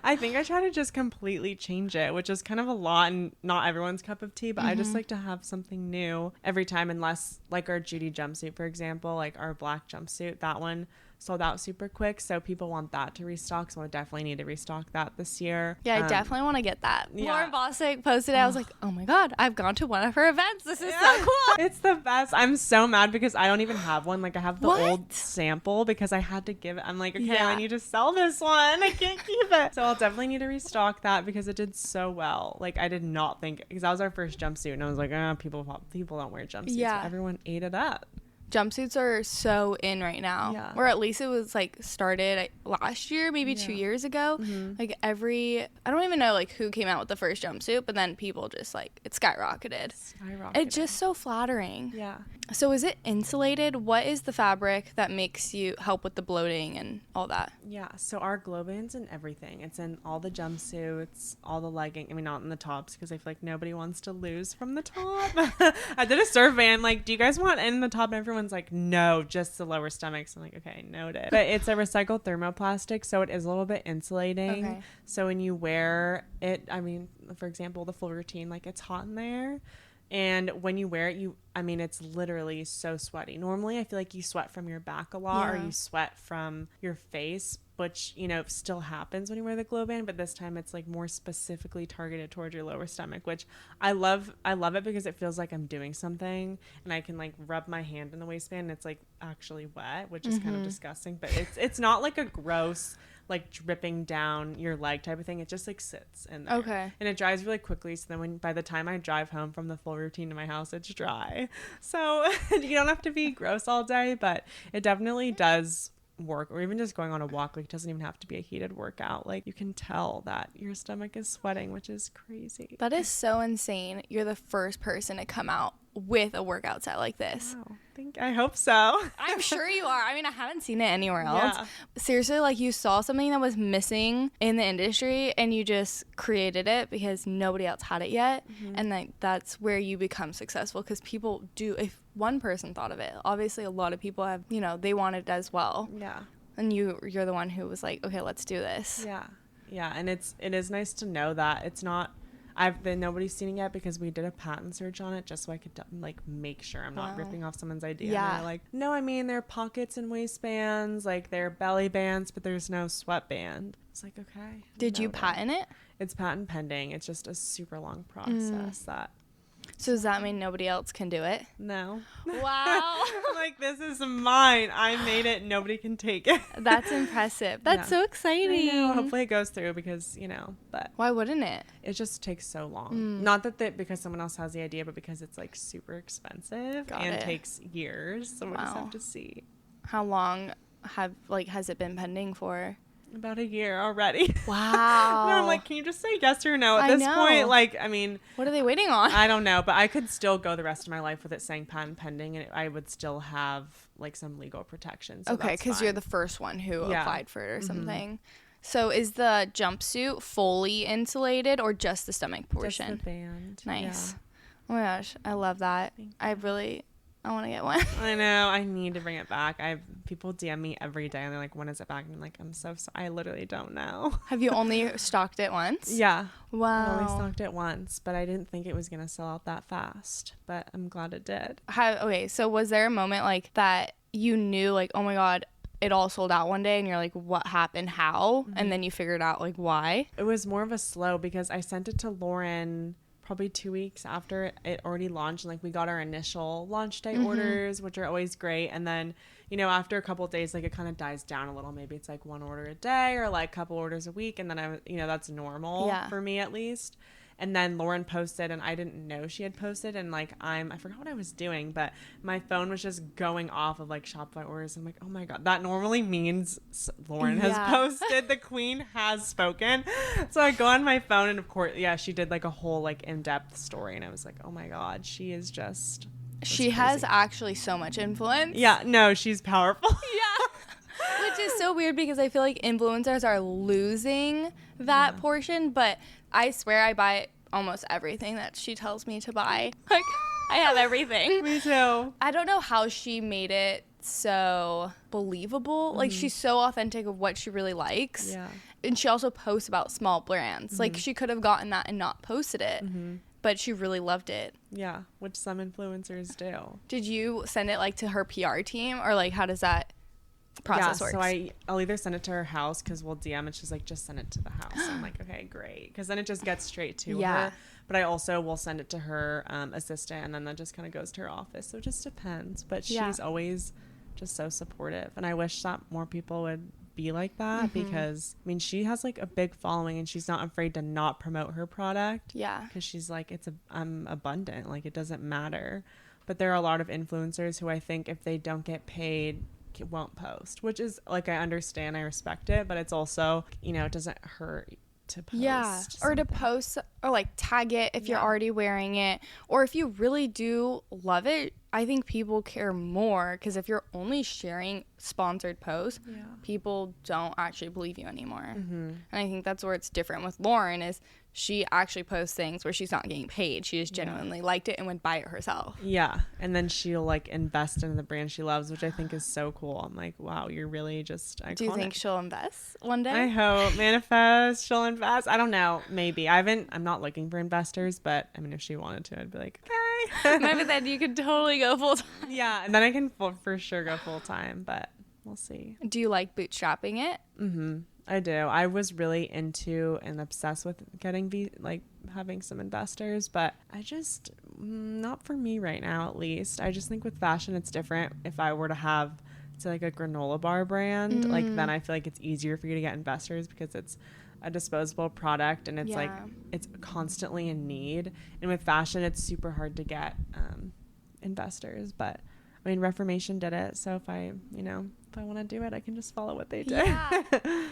B: I think I try to just completely change it, which is kind of a lot and not everyone's cup of tea, but I just like to have something new every time, unless like our Judy jumpsuit, for example, like our black jumpsuit, that one sold out super quick, so people want that to restock, so I definitely need to restock that this year.
A: I definitely want to get that.
B: Yeah.
A: Lauren Bostic posted it. I was like, oh my god, I've gone to one of her events. This is so cool.
B: It's the best. I'm so mad because I don't even have one. Like I have the old sample because I had to give it. I'm like, okay, I need to sell this one. I can't keep it. So I'll definitely need to restock that because it did so well. Like I did not think, because that was our first jumpsuit and I was like, people don't wear jumpsuits.
A: Yeah.
B: But everyone ate it up.
A: Jumpsuits are so in right now.
B: Yeah.
A: Or at least it was like started last year, maybe 2 years ago. Like I don't even know like who came out with the first jumpsuit, but then people just like, it skyrocketed. It's just so flattering.
B: Yeah.
A: So is it insulated? What is the fabric that makes you help with the bloating and all that?
B: Yeah, so our glow band's in everything. It's in all the jumpsuits, all the leggings. I mean, not in the tops because I feel like nobody wants to lose from the top. I did a survey. I'm like, do you guys want in the top? And everyone's like, no, just the lower stomachs. I'm like, okay, noted. But it's a recycled thermoplastic, so it is a little bit insulating.
A: Okay.
B: So when you wear it, I mean, for example, the full routine, like it's hot in there. And when you wear it, it's literally so sweaty. Normally, I feel like you sweat from your back a lot or you sweat from your face, which, still happens when you wear the glow band. But this time it's like more specifically targeted towards your lower stomach, which I love it because it feels like I'm doing something and I can like rub my hand in the waistband and it's like actually wet, which is kind of disgusting. But it's not like a gross like dripping down your leg type of thing. It just like sits in there.
A: Okay.
B: And it dries really quickly. So then by the time I drive home from the full routine to my house, it's dry. So you don't have to be gross all day, but it definitely does work. Or even just going on a walk, like it doesn't even have to be a heated workout. Like you can tell that your stomach is sweating, which is crazy.
A: That is so insane. You're the first person to come out with a workout set like this.
B: Wow. I hope so.
A: I'm sure you are. I mean, I haven't seen it anywhere else. Yeah. Seriously, like you saw something that was missing in the industry and you just created it because nobody else had it yet. And that's where you become successful, because people do, if one person thought of it, obviously a lot of people have, they want it as well.
B: Yeah.
A: And you're the one who was like, okay, let's do this.
B: Yeah. Yeah. And it is nice to know that it's not, nobody's seen it yet because we did a patent search on it just so I could like make sure I'm not ripping off someone's idea. Yeah. And they're like, no, I mean, there are pockets and waistbands, like there are belly bands, but there's no sweatband. It's like, okay.
A: Did you patent it?
B: It's patent pending. It's just a super long process
A: So does that mean nobody else can do it?
B: No.
A: Wow.
B: Like, this is mine. I made it. Nobody can take it.
A: That's impressive. That's so exciting.
B: I know. Hopefully it goes through because, but.
A: Why wouldn't it?
B: It just takes so long. Not that because someone else has the idea, but because it's like super expensive takes years. So we'll just have to see.
A: How long has it been pending for?
B: About a year already.
A: Wow.
B: And I'm like, can you just say yes or no at this point? Like, I mean,
A: what are they waiting on?
B: I don't know, but I could still go the rest of my life with it saying patent pending, and I would still have like some legal protection. So
A: okay, because you're the first one who applied for it or something. So is the jumpsuit fully insulated or just the stomach portion?
B: Just the band.
A: Nice. Yeah. Oh my gosh, I love that. I want to get one.
B: I know. I need to bring it back. People DM me every day and they're like, when is it back? And I'm like, I'm so sorry. I literally don't know.
A: Have you only stocked it once?
B: Yeah.
A: Wow.
B: I only stocked it once, but I didn't think it was going to sell out that fast, but I'm glad it did.
A: Okay, so was there a moment like that you knew like, oh my God, it all sold out one day and you're like, what happened? How? And then you figured out like why?
B: It was more of a slow because I sent it to Lauren probably 2 weeks after it already launched, and like we got our initial launch day orders, which are always great, and then after a couple of days, like it kind of dies down a little. Maybe it's like one order a day or like a couple orders a week, and then that's normal for me at least. And then Lauren posted, and I didn't know she had posted, and like I forgot what I was doing, but my phone was just going off of like Shopify orders. I'm like, oh my God, that normally means Lauren has posted, the queen has spoken. So I go on my phone, and of course, she did like a whole like in-depth story, and I was like, oh my God, she is just
A: she has actually so much influence.
B: Yeah, no, she's powerful.
A: Yeah. Which is so weird because I feel like influencers are losing that portion, but I swear I buy almost everything that she tells me to buy. Like, I have everything.
B: Me too.
A: I don't know how she made it so believable. Like, she's so authentic of what she really likes.
B: Yeah.
A: And she also posts about small brands. Like, she could have gotten that and not posted it. But she really loved it.
B: Yeah, which some influencers do.
A: Did you send it, like, to her PR team? Or, like, how does that process work?
B: So I'll either send it to her house because we'll DM, and she's like, just send it to the house. I'm like, okay, great. Because then it just gets straight to her. But I also will send it to her assistant, and then that just kind of goes to her office. So it just depends. But she's always just so supportive. And I wish that more people would be like that because, I mean, she has like a big following, and she's not afraid to not promote her product. Yeah. Because she's like, I'm abundant. Like, it doesn't matter. But there are a lot of influencers who I think if they don't get paid, won't post, which is like, I understand, I respect it, but it's also, it doesn't hurt to post
A: or to post or like tag it if you're already wearing it, or if you really do love it. I think people care more because if you're only sharing sponsored posts, people don't actually believe you anymore. And I think that's where it's different with Lauren, is she actually posts things where she's not getting paid. She just genuinely liked it and would buy it herself. Yeah.
B: And then she'll like invest in the brand she loves, which I think is so cool. I'm like, wow, you're really just iconic.
A: Do you think she'll invest one day?
B: I hope. Manifest, she'll invest. I don't know. Maybe. I'm not looking for investors, but I mean, if she wanted to, I'd be like, okay.
A: Maybe then you could totally go full time.
B: Yeah. And then I can for sure go full time, but we'll see.
A: Do you like bootstrapping it?
B: I do. I was really into and obsessed with getting having some investors, but I just, not for me right now, at least. I just think with fashion, it's different. If I were to have, say, like a granola bar brand, like then I feel like it's easier for you to get investors because it's a disposable product and it's like, it's constantly in need. And with fashion, it's super hard to get investors, but I mean, Reformation did it. So if I want to do it, I can just follow what they did.
A: Yeah.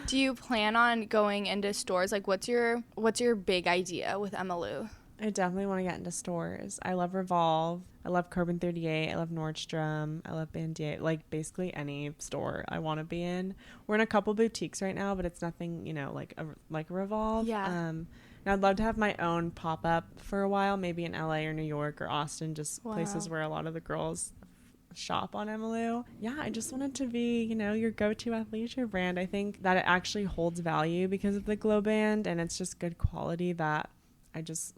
A: Do you plan on going into stores? Like, what's your big idea with Emma Lou?
B: I definitely want to get into stores. I love Revolve. I love Carbon 38. I love Nordstrom. I love Bandier. Like, basically any store I want to be in. We're in a couple boutiques right now, but it's nothing, like a Revolve. Yeah. And I'd love to have my own pop-up for a while, maybe in LA or New York or Austin, just places where a lot of the girls shop on Emma Lou. Yeah, I just want it to be, your go-to athleisure brand. I think that it actually holds value because of the glow band, and it's just good quality that I just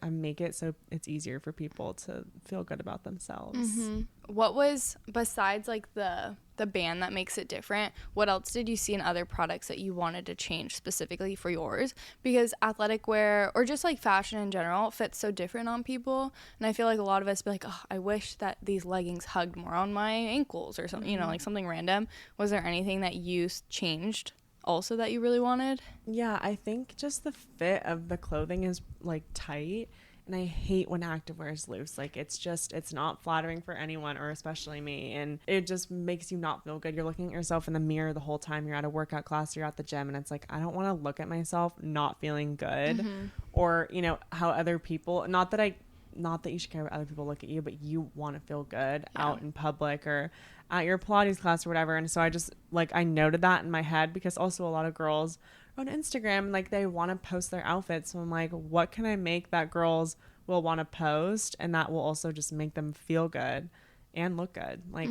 B: I make it so it's easier for people to feel good about themselves.
A: What was, besides like the band that makes it different, what else did you see in other products that you wanted to change specifically for yours? Because athletic wear or just like fashion in general fits so different on people, and I feel like a lot of us be like, oh, I wish that these leggings hugged more on my ankles or something, like something random. Was there anything that you changed also that you really wanted?
B: Yeah, I think just the fit of the clothing is like tight, And I hate when activewear is loose. Like, it's not flattering for anyone, or especially me. And it just makes you not feel good. You're looking at yourself in the mirror the whole time you're at a workout class, you're at the gym, and it's like, I don't want to look at myself not feeling good. Or, you know, how other people, not that you should care what other people look at you, but you want to feel good out in public or at your Pilates class or whatever. And so I just, like, I noted that in my head, because also a lot of girls on Instagram, like, they want to post their outfits. So I'm like, what can I make that girls will want to post, and that will also just make them feel good and look good? Like,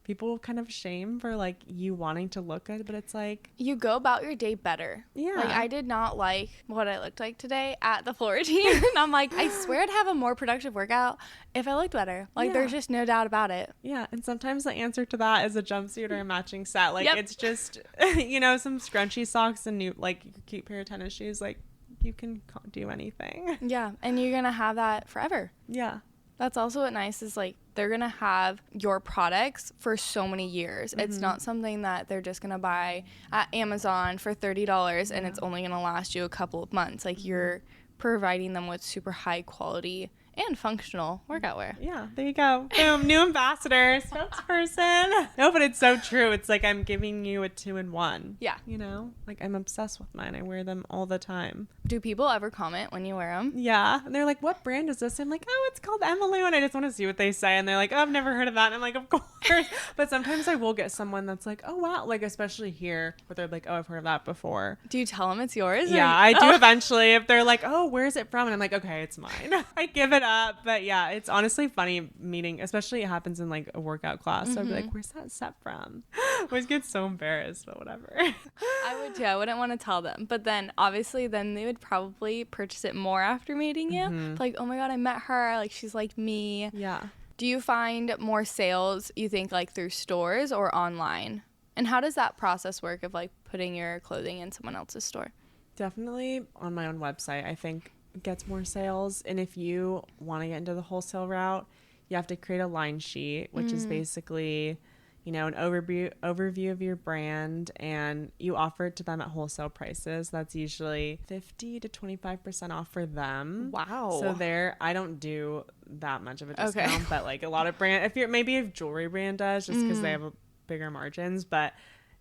B: people kind of shame for, like, you wanting to look good, but it's like,
A: you go about your day better.
B: Yeah.
A: Like, I did not like what I looked like today at the floor routine. And I'm like, I swear I'd have a more productive workout if I looked better. Like, there's just no doubt about it.
B: Yeah. And sometimes the answer to that is a jumpsuit or a matching set. Like, it's just, you know, some scrunchy socks and new, like, cute pair of tennis shoes. Like, you can do anything.
A: Yeah. And you're going to have that forever.
B: Yeah.
A: That's also what nice is, like, they're going to have your products for so many years. It's not something that they're just going to buy at Amazon for $30 and it's only going to last you a couple of months. Like, you're providing them with super high quality and functional workout wear.
B: Yeah, there you go. Boom, new ambassador, spokesperson. No, but it's so true. It's like I'm giving you a 2-in-1.
A: Yeah.
B: You know, like, I'm obsessed with mine. I wear them all the time.
A: Do people ever comment when you wear them?
B: Yeah. And they're like, what brand is this? I'm like, oh, it's called Emma Lou. And I just want to see what they say. And they're like, oh, I've never heard of that. And I'm like, of course. But sometimes I will get someone that's like, oh, wow. Like, especially here, where they're like, oh, I've heard of that before.
A: Do you tell them it's yours?
B: Yeah, I do eventually. If they're like, oh, where's it from? And I'm like, okay, it's mine. I give it up. But yeah, it's honestly funny meeting, especially it happens in, like, a workout class. So I'd be like, where's that set from? I always get so embarrassed, but whatever.
A: I would too. I wouldn't want to tell them. But then obviously then they would probably purchase it more after meeting you. Like, oh my God, I met her. Like, she's like me.
B: Yeah.
A: Do you find more sales, you think, like, through stores or online? And how does that process work of, like, putting your clothing in someone else's store?
B: Definitely on my own website, I think it gets more sales. And if you want to get into the wholesale route, you have to create a line sheet, which is basically, you know, an overview of your brand, and you offer it to them at wholesale prices. That's usually 50 to 25% off for them.
A: Wow.
B: So I don't do that much of a discount, but, like, a lot of if jewelry brand does, just because they have bigger margins. But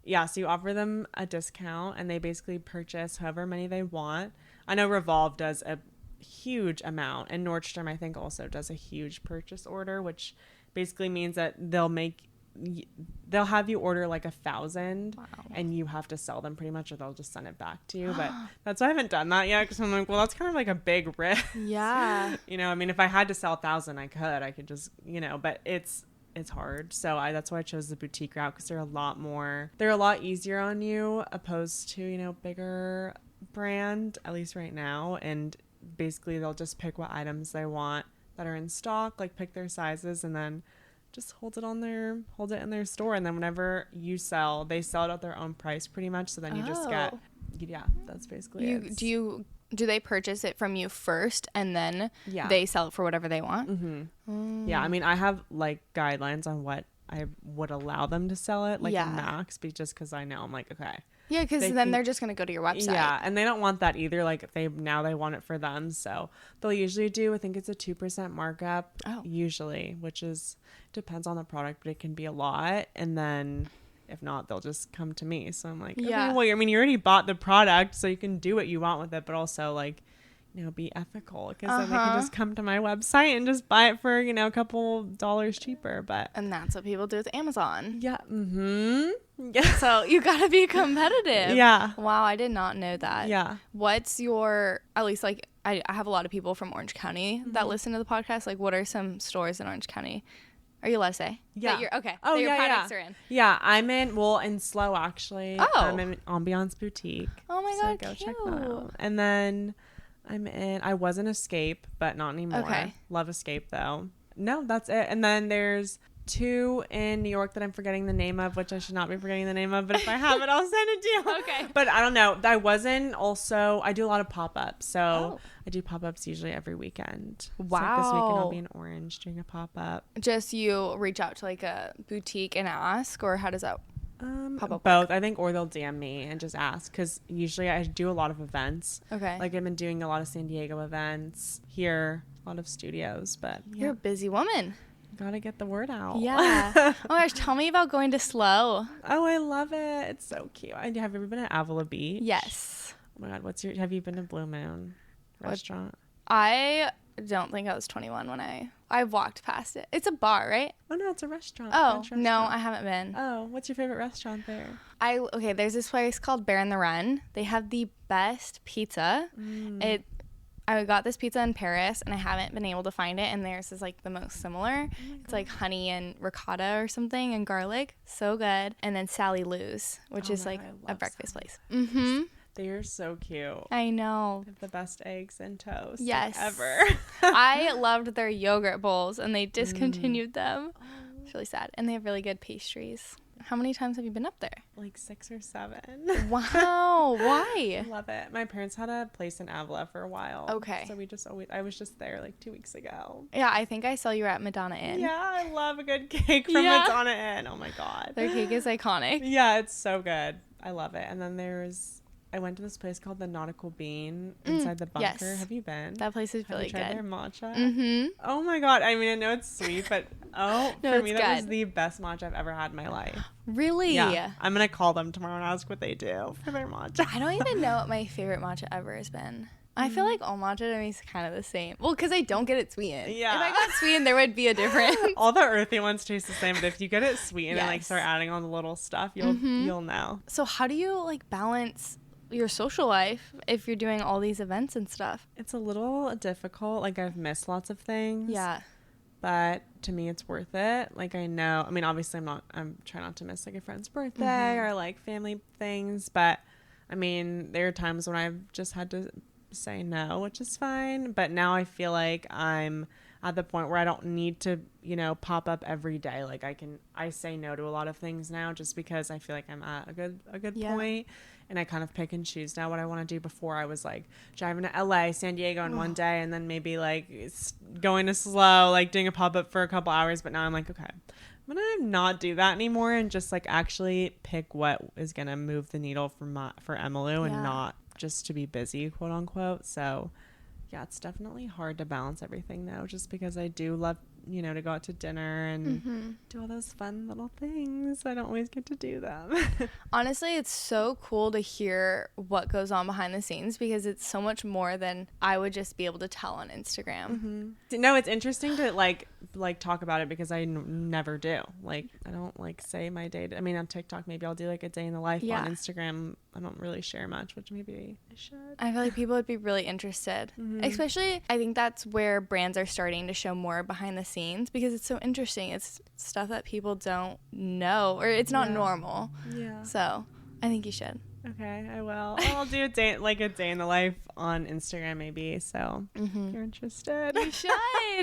B: yeah, so you offer them a discount, and they basically purchase however many they want. I know Revolve does a huge amount, and Nordstrom, I think, also does a huge purchase order, which basically means that they'll have you order like 1,000 and you have to sell them pretty much, or they'll just send it back to you. But that's why I haven't done that yet, because I'm like, well, that's kind of like a big risk.
A: Yeah.
B: You know, I mean, if I had to sell 1,000, I could just, you know, but it's hard. So that's why I chose the boutique route, because they're a lot easier on you opposed to, you know, bigger brand, at least right now. And basically they'll just pick what items they want that are in stock, like pick their sizes, and then just hold it in their store. And then whenever you sell, they sell it at their own price pretty much. So then you just get, that's basically it.
A: Do they purchase it from you first and then they sell it for whatever they want?
B: Yeah, I mean, I have, like, guidelines on what I would allow them to sell it, like, max, but just because I know, I'm like, okay.
A: Yeah, because then they're just going to go to your website.
B: Yeah, and they don't want that either. Like, they want it for them. So they'll usually do, I think it's a 2% markup, usually, which depends on the product, but it can be a lot. And then if not, they'll just come to me. So I'm like, okay, well, I mean, you already bought the product, so you can do what you want with it, but also, like, you know, be ethical, because then they can just come to my website and just buy it for, you know, a couple dollars cheaper. And
A: that's what people do with Amazon.
B: Yeah.
A: So you gotta be competitive.
B: Yeah.
A: Wow, I did not know that.
B: Yeah.
A: What's your, at least, like, I have a lot of people from Orange County that listen to the podcast. Like, what are some stores in Orange County? Are you allowed to say?
B: Yeah.
A: That your products are in.
B: Yeah, I'm in Slow, actually.
A: Oh.
B: I'm in Ambiance Boutique.
A: Oh my God,
B: go
A: cute.
B: check that out. And then I was in Escape, but not anymore. Okay. Love Escape, though. No, that's it. And then there's 2 in New York that I'm forgetting the name of, which I should not be forgetting the name of, but if I have it, I'll send it to you.
A: Okay.
B: But I don't know. I do a lot of pop-ups. So I do pop-ups usually every weekend.
A: Wow.
B: So, like, this weekend I'll be in Orange doing a pop-up.
A: Just you reach out to, like, a boutique and ask, or how does that? Pop-up
B: Both, I think, or they'll DM me and just ask, because usually I do a lot of events.
A: Okay.
B: Like I've been doing a lot of San Diego events here, a lot of studios, but
A: You're a busy woman.
B: Gotta get the word out.
A: Yeah. Oh my gosh, tell me about going to Slow.
B: Oh, I love it. It's so cute. Have you ever been at Avila Beach?
A: Yes.
B: Oh my God, have you been to Blue Moon restaurant?
A: I don't think I was 21 when I walked past it. It's a bar, right?
B: Oh no, it's a restaurant.
A: Oh,
B: French
A: no,
B: restaurant.
A: I haven't been.
B: Oh, what's your favorite restaurant there?
A: Okay, there's this place called Bear in the Run. They have the best pizza. I got this pizza in Paris and I haven't been able to find it, and theirs is like the most similar. It's like honey and ricotta or something and garlic. So good. And then Sally Lou's, which is like a breakfast place. Mm-hmm.
B: They are so cute.
A: I know.
B: They have the best eggs and toast
A: ever.
B: Yes.
A: I loved their yogurt bowls and they discontinued them. It's really sad. And they have really good pastries. How many times have you been up there?
B: Like 6 or 7.
A: Wow. Why?
B: I love it. My parents had a place in Avila for a while.
A: Okay.
B: So I was just there like 2 weeks ago.
A: Yeah, I think I saw you were at Madonna Inn.
B: Yeah, I love a good cake from Madonna Inn. Oh my God.
A: Their cake is iconic.
B: Yeah, it's so good. I love it. And then I went to this place called the Nautical Bean inside the bunker.
A: Yes.
B: Have you been?
A: That place is really
B: Have you tried
A: good.
B: their matcha?
A: Mm-hmm.
B: Oh my God. I mean, I know it's sweet, but
A: No,
B: for me,
A: it's
B: that was
A: good.
B: the best matcha I've ever had in my life.
A: Really?
B: Yeah. I'm going to call them tomorrow and ask what they do for their matcha.
A: I don't even know what my favorite matcha ever has been. I feel like all matcha to me is kind of the same. Well, because I don't get it sweetened.
B: Yeah.
A: If I got sweetened, there would be a difference.
B: All the earthy ones taste the same, but if you get it sweetened and like
A: Yes.
B: start adding on the little stuff, you'll know.
A: So how do you like balance your social life if you're doing all these events and stuff?
B: It's a little difficult. Like I've missed lots of things.
A: Yeah.
B: But to me, it's worth it. Like I know, I mean, obviously I'm trying not to miss like a friend's birthday or like family things. But I mean, there are times when I've just had to say no, which is fine. But now I feel like I'm at the point where I don't need to, pop up every day. Like I say no to a lot of things now just because I feel like I'm at a good point. And I kind of pick and choose now what I want to do. Before I was like driving to LA, San Diego in one day, and then maybe like going to Slow, like doing a pop-up for a couple hours. But now I'm like, okay, I'm going to not do that anymore and just like actually pick what is going to move the needle for Emmylou and not just to be busy, quote unquote. So yeah, it's definitely hard to balance everything though, just because I do love, to go out to dinner and do all those fun little things. I don't always get to do them.
A: Honestly, it's so cool to hear what goes on behind the scenes because it's so much more than I would just be able to tell on Instagram.
B: No, it's interesting to like talk about it because I never do. Like I don't like say my day. I mean, on TikTok, maybe I'll do like a day in the life.
A: Yeah.
B: On Instagram, I don't really share much, which maybe I should.
A: I feel like people would be really interested. Especially, I think that's where brands are starting to show more behind the scenes because it's so interesting. It's stuff that people don't know or it's not normal.
B: Yeah.
A: So I think you should.
B: Okay, I will. I'll do a day in the life on Instagram maybe. So if you're interested.
A: You should.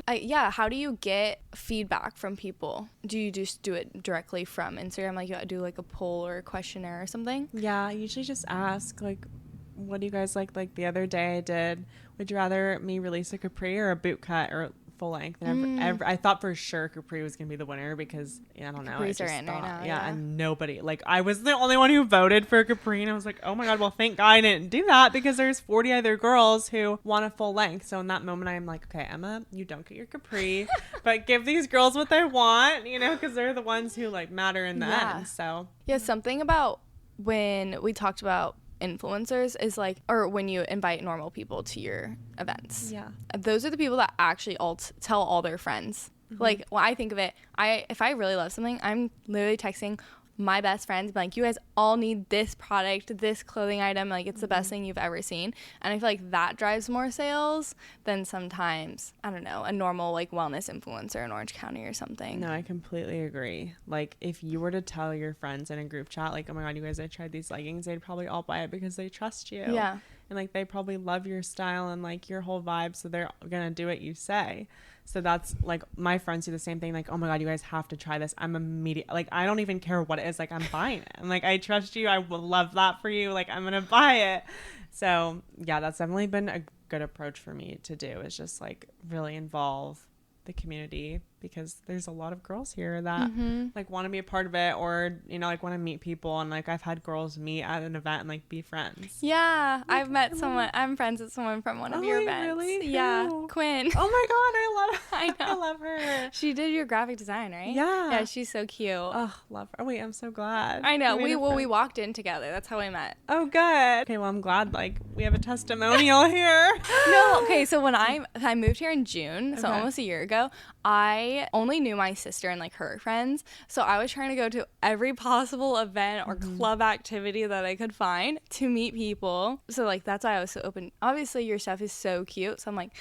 A: Yeah. How do you get feedback from people? Do you just do it directly from Instagram? Like you do like a poll or a questionnaire or something?
B: Yeah, I usually just ask like, what do you guys like? Like the other day I did, would you rather me release a capri or a boot cut or full length? And I thought for sure capri was gonna be the winner because I don't know.
A: Capris are in right now.
B: Yeah, and nobody, like I was the only one who voted for capri, and I was like, oh my God, well thank God I didn't do that because there's 40 other girls who want a full length. So in that moment I'm like, okay, Emma, you don't get your capri, but give these girls what they want, because they're the ones who like matter in the end. So
A: yeah, something about when we talked about influencers is like, or when you invite normal people to your events, those are the people that actually all tell all their friends. Like when I think of it, if I really love something, I'm literally texting my best friends like, you guys all need this product, this clothing item, like it's the best thing you've ever seen. And I feel like that drives more sales than sometimes, I don't know, a normal like wellness influencer in Orange County or something.
B: No, I completely agree. Like if you were to tell your friends in a group chat like, oh my God, you guys, I tried these leggings, they'd probably all buy it because they trust you.
A: Yeah.
B: And like they probably love your style and like your whole vibe, so they're gonna do what you say. So that's like my friends do the same thing. Like, oh my God, you guys have to try this. I'm immediate. Like, I don't even care what it is. Like, I'm buying it. I'm like, I trust you. I will love that for you. Like, I'm going to buy it. So yeah, that's definitely been a good approach for me to do, is just like really involve the community because there's a lot of girls here that like want to be a part of it, or you know, like want to meet people. And like I've had girls meet at an event and like be friends.
A: Yeah,
B: like,
A: I've met someone. I'm friends with someone from one of your events.
B: Really?
A: Yeah,
B: Who?
A: Quinn.
B: Oh my god, I love her.
A: I know.
B: I love her.
A: She did your graphic design, right?
B: Yeah,
A: she's so cute.
B: Oh, love her. Oh, wait, I'm so glad.
A: I know. We walked in together. That's how we met.
B: Oh, good. Okay, well, I'm glad like we have a testimonial here.
A: No, okay. So when I moved here in June, so almost a year ago, I only knew my sister and like her friends. So I was trying to go to every possible event or club activity that I could find to meet people. So like that's why I was so open. Obviously, your stuff is so cute. So I'm like,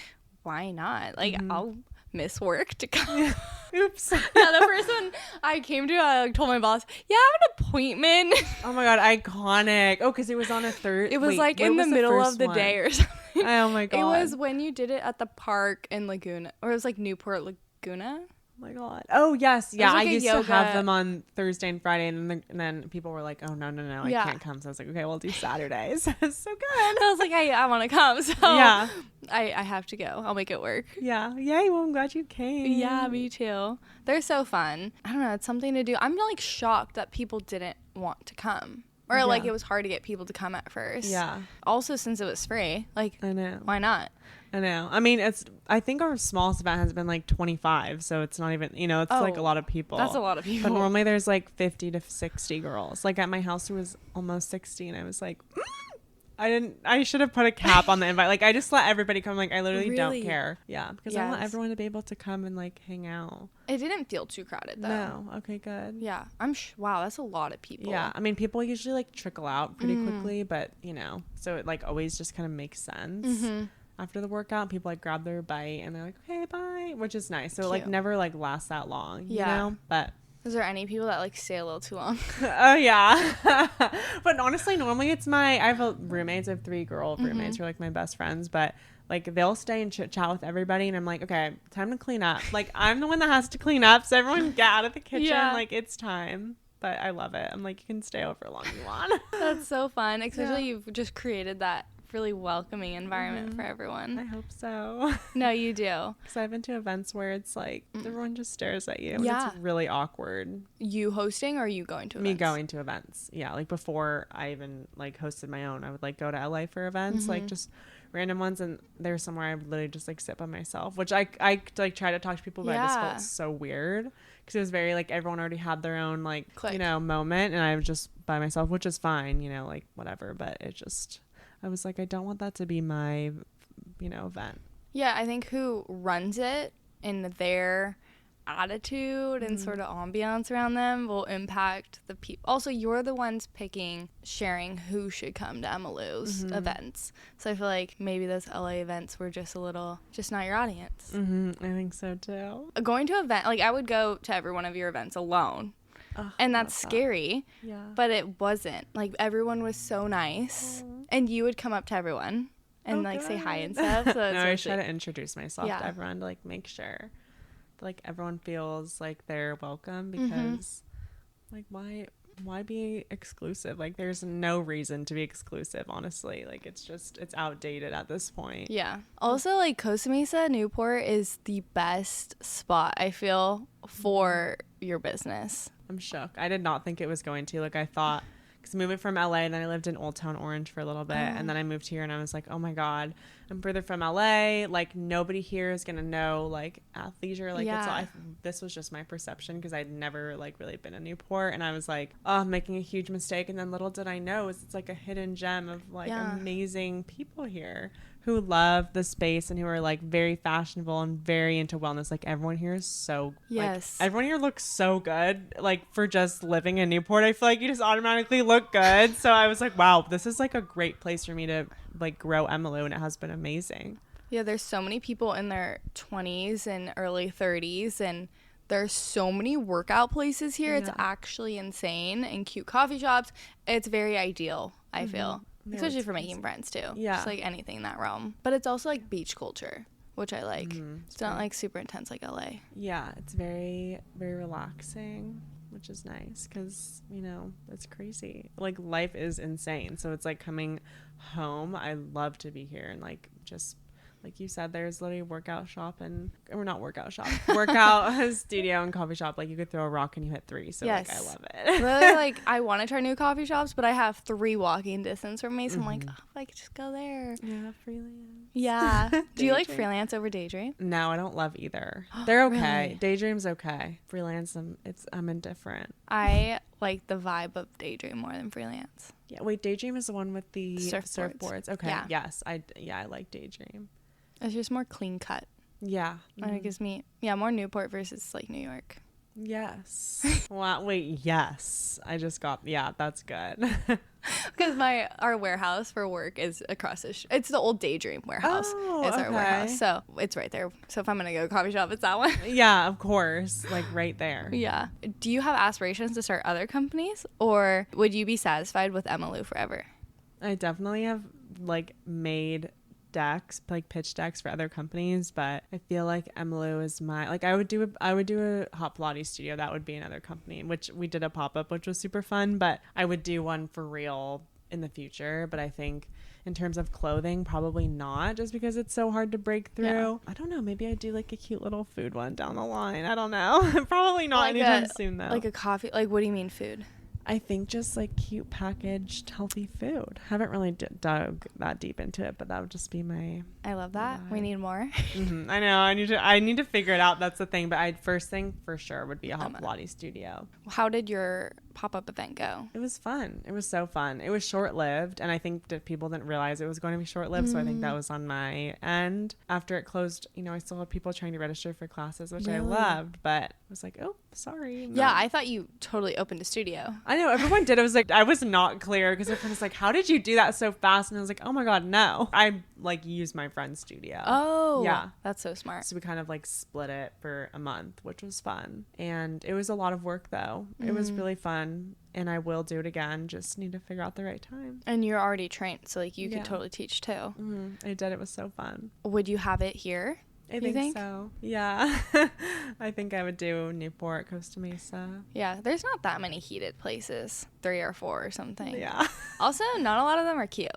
A: why not? Like I'll miss work to come.
B: Oops.
A: Yeah, the first one I came to, I like, told my boss, yeah, I have an appointment.
B: Oh my god, iconic. Oh, because it was on a third.
A: It was like in the middle of the day or something.
B: Oh my god.
A: It was when you did it at the park in Laguna, or it was like Newport Laguna.
B: Oh my god. Oh yes, yeah.
A: Like
B: I used to have them on Thursday and Friday, and then people were like, "Oh no, I can't come." So I was like, "Okay, we'll do Saturdays." It's so good.
A: I was like, I want to come, so
B: yeah,
A: I have to go. I'll make it work.
B: Yeah, yay! Well, I'm glad you came.
A: Yeah, me too. They're so fun. I don't know. It's something to do. I'm like shocked that people didn't want to come. Or like it was hard to get people to come at first.
B: Yeah.
A: Also, since it was free, like
B: I know.
A: Why not?
B: I know. I mean, I think our smallest event has been like 25, so it's not even, you know, it's like a lot of people.
A: That's a lot of people.
B: But normally there's like 50 to 60 girls. Like at my house there was almost 60, and I was like, I should have put a cap on the invite. Like I just let everybody come. Like I literally don't care. Yeah, because I want everyone to be able to come and like hang out.
A: It didn't feel too crowded though.
B: No. Okay, good.
A: Yeah, wow, that's a lot of people.
B: Yeah, I mean people usually like trickle out pretty quickly, but you know, so it like always just kind of makes sense. After the workout, people like grab their bite and they're like, okay, bye, which is nice. So it like never like lasts that long, you know? But
A: is there any people that like stay a little too long?
B: Oh yeah. But honestly, normally it's I have roommates. I have 3 girl roommates who are like my best friends, but like they'll stay and chit chat with everybody, and I'm like, okay, time to clean up. Like I'm the one that has to clean up, so everyone get out of the kitchen. Like it's time. But I love it. I'm like, you can stay over long you want.
A: That's so fun. Especially you've just created that really welcoming environment for everyone.
B: I hope so.
A: No, you do.
B: Because I've been to events where it's like everyone just stares at you. Yeah. It's really awkward.
A: You hosting or you going to events?
B: Me going to events. Yeah. Like before I even like hosted my own, I would like go to LA for events, like just random ones. And there's somewhere I would literally just like sit by myself, which I like try to talk to people, but I just felt so weird. Because it was very like everyone already had their own like, you know, moment. And I was just by myself, which is fine, you know, like whatever. But it just... I was like, I don't want that to be my, you know, event.
A: Yeah, I think who runs it and their attitude and sort of ambiance around them will impact the people. Also, you're the ones sharing who should come to Emma Lou's events. So I feel like maybe those LA events were just not your audience.
B: I think so too.
A: Going to event, like I would go to every one of your events alone. And that's scary, but it wasn't. Like, everyone was so nice, and you would come up to everyone and, like, say hi and stuff. So
B: no, I try to introduce myself to everyone to, like, make sure that, like, everyone feels like they're welcome because, like, why be exclusive? Like, there's no reason to be exclusive, honestly. Like, it's outdated at this point.
A: Yeah. Also, like, Costa Mesa, Newport is the best spot, I feel, for your business.
B: I'm shook. I did not think it was going to. Like I thought, because moving from LA, and then I lived in Old Town Orange for a little bit, and then I moved here, and I was like, oh my god, I'm further from LA. Like nobody here is gonna know like athleisure. Like this was just my perception because I'd never like really been in Newport, and I was like, oh, I'm making a huge mistake. And then little did I know it's like a hidden gem of like amazing people here who love the space and who are like very fashionable and very into wellness. Like everyone here is so like, everyone here looks so good. Like for just living in Newport, I feel like you just automatically look good. So I was like, wow, this is like a great place for me to like grow Emma Lou, and it has been amazing.
A: Yeah, there's so many people in their 20s and early 30s, and there's so many workout places here. It's actually insane, and cute coffee shops. It's very ideal, I feel. Especially for making friends too. Yeah. Just like anything in that realm. But it's also like beach culture, which I like. It's not like super intense like LA.
B: Yeah, it's very, very relaxing, which is nice because, you know, it's crazy. Like life is insane. So it's like coming home. I love to be here and like just like you said, there's literally workout studio and coffee shop. Like you could throw a rock and you hit 3. So like I love it.
A: Literally, like I want to try new coffee shops, but I have 3 walking distance from me, so I'm like, oh, I could just go there.
B: Yeah, freelance.
A: Yeah. Do you like freelance over daydream?
B: No, I don't love either. They're okay.
A: Really?
B: Daydream's okay. Freelance, I'm indifferent.
A: I like the vibe of daydream more than freelance.
B: Yeah, wait, Daydream is the one with the surfboards. Okay,
A: yeah.
B: Yes, I like Daydream.
A: It's just more clean cut.
B: Yeah.
A: And it gives me, more Newport versus like New York.
B: Yes. Wow. Wait. Yes. I just got. Yeah. That's good.
A: Because our warehouse for work is across the it's the old Daydream warehouse.
B: Oh,
A: is our warehouse, so it's right there. So if I'm gonna go to a coffee shop, it's that one.
B: Yeah, of course. Like right there.
A: Yeah. Do you have aspirations to start other companies, or would you be satisfied with Emma Lou forever? I
B: definitely have like made decks, like pitch decks for other companies, but I feel like Emmylou is my, like I would do a hot Pilates studio. That would be another company, which we did a pop-up, which was super fun, but I would do one for real in the future. But I think in terms of clothing, probably not, just because it's so hard to break through. Yeah. I don't know, maybe I'd do like a cute little food one down the line. I don't know. Probably not like anytime soon though.
A: Like a coffee, like what do you mean food?
B: I think just like cute packaged healthy food. Haven't really dug that deep into it, but that would just be my.
A: I love that. We need more.
B: Mm-hmm. I know. I need to figure it out. That's the thing. But first thing for sure would be a hot Pilates studio.
A: How did your pop-up event go?
B: It was fun. It was so fun. It was short-lived, and I think that people didn't realize it was going to be short-lived. So I think that was on my end. After it closed, I still had people trying to register for classes, which I loved, but I was like, oh, sorry.
A: Yeah, I thought you totally opened a studio.
B: I know everyone did. I was like, I was not clear because everyone was like, how did you do that so fast? And I was like, oh my God, no. I like used my friend's studio.
A: Oh,
B: yeah.
A: That's so smart.
B: So we kind of like split it for a month, which was fun. And it was a lot of work though. It was really fun. And I will do it again. Just need to figure out the right time.
A: And you're already trained, so like you could totally teach too.
B: Mm-hmm. I did. It was so fun.
A: Would you have it here?
B: I think so. Yeah. I think I would do Newport, Costa Mesa.
A: Yeah. There's not that many heated places. 3 or 4 or something.
B: Yeah.
A: Also, not a lot of them are cute.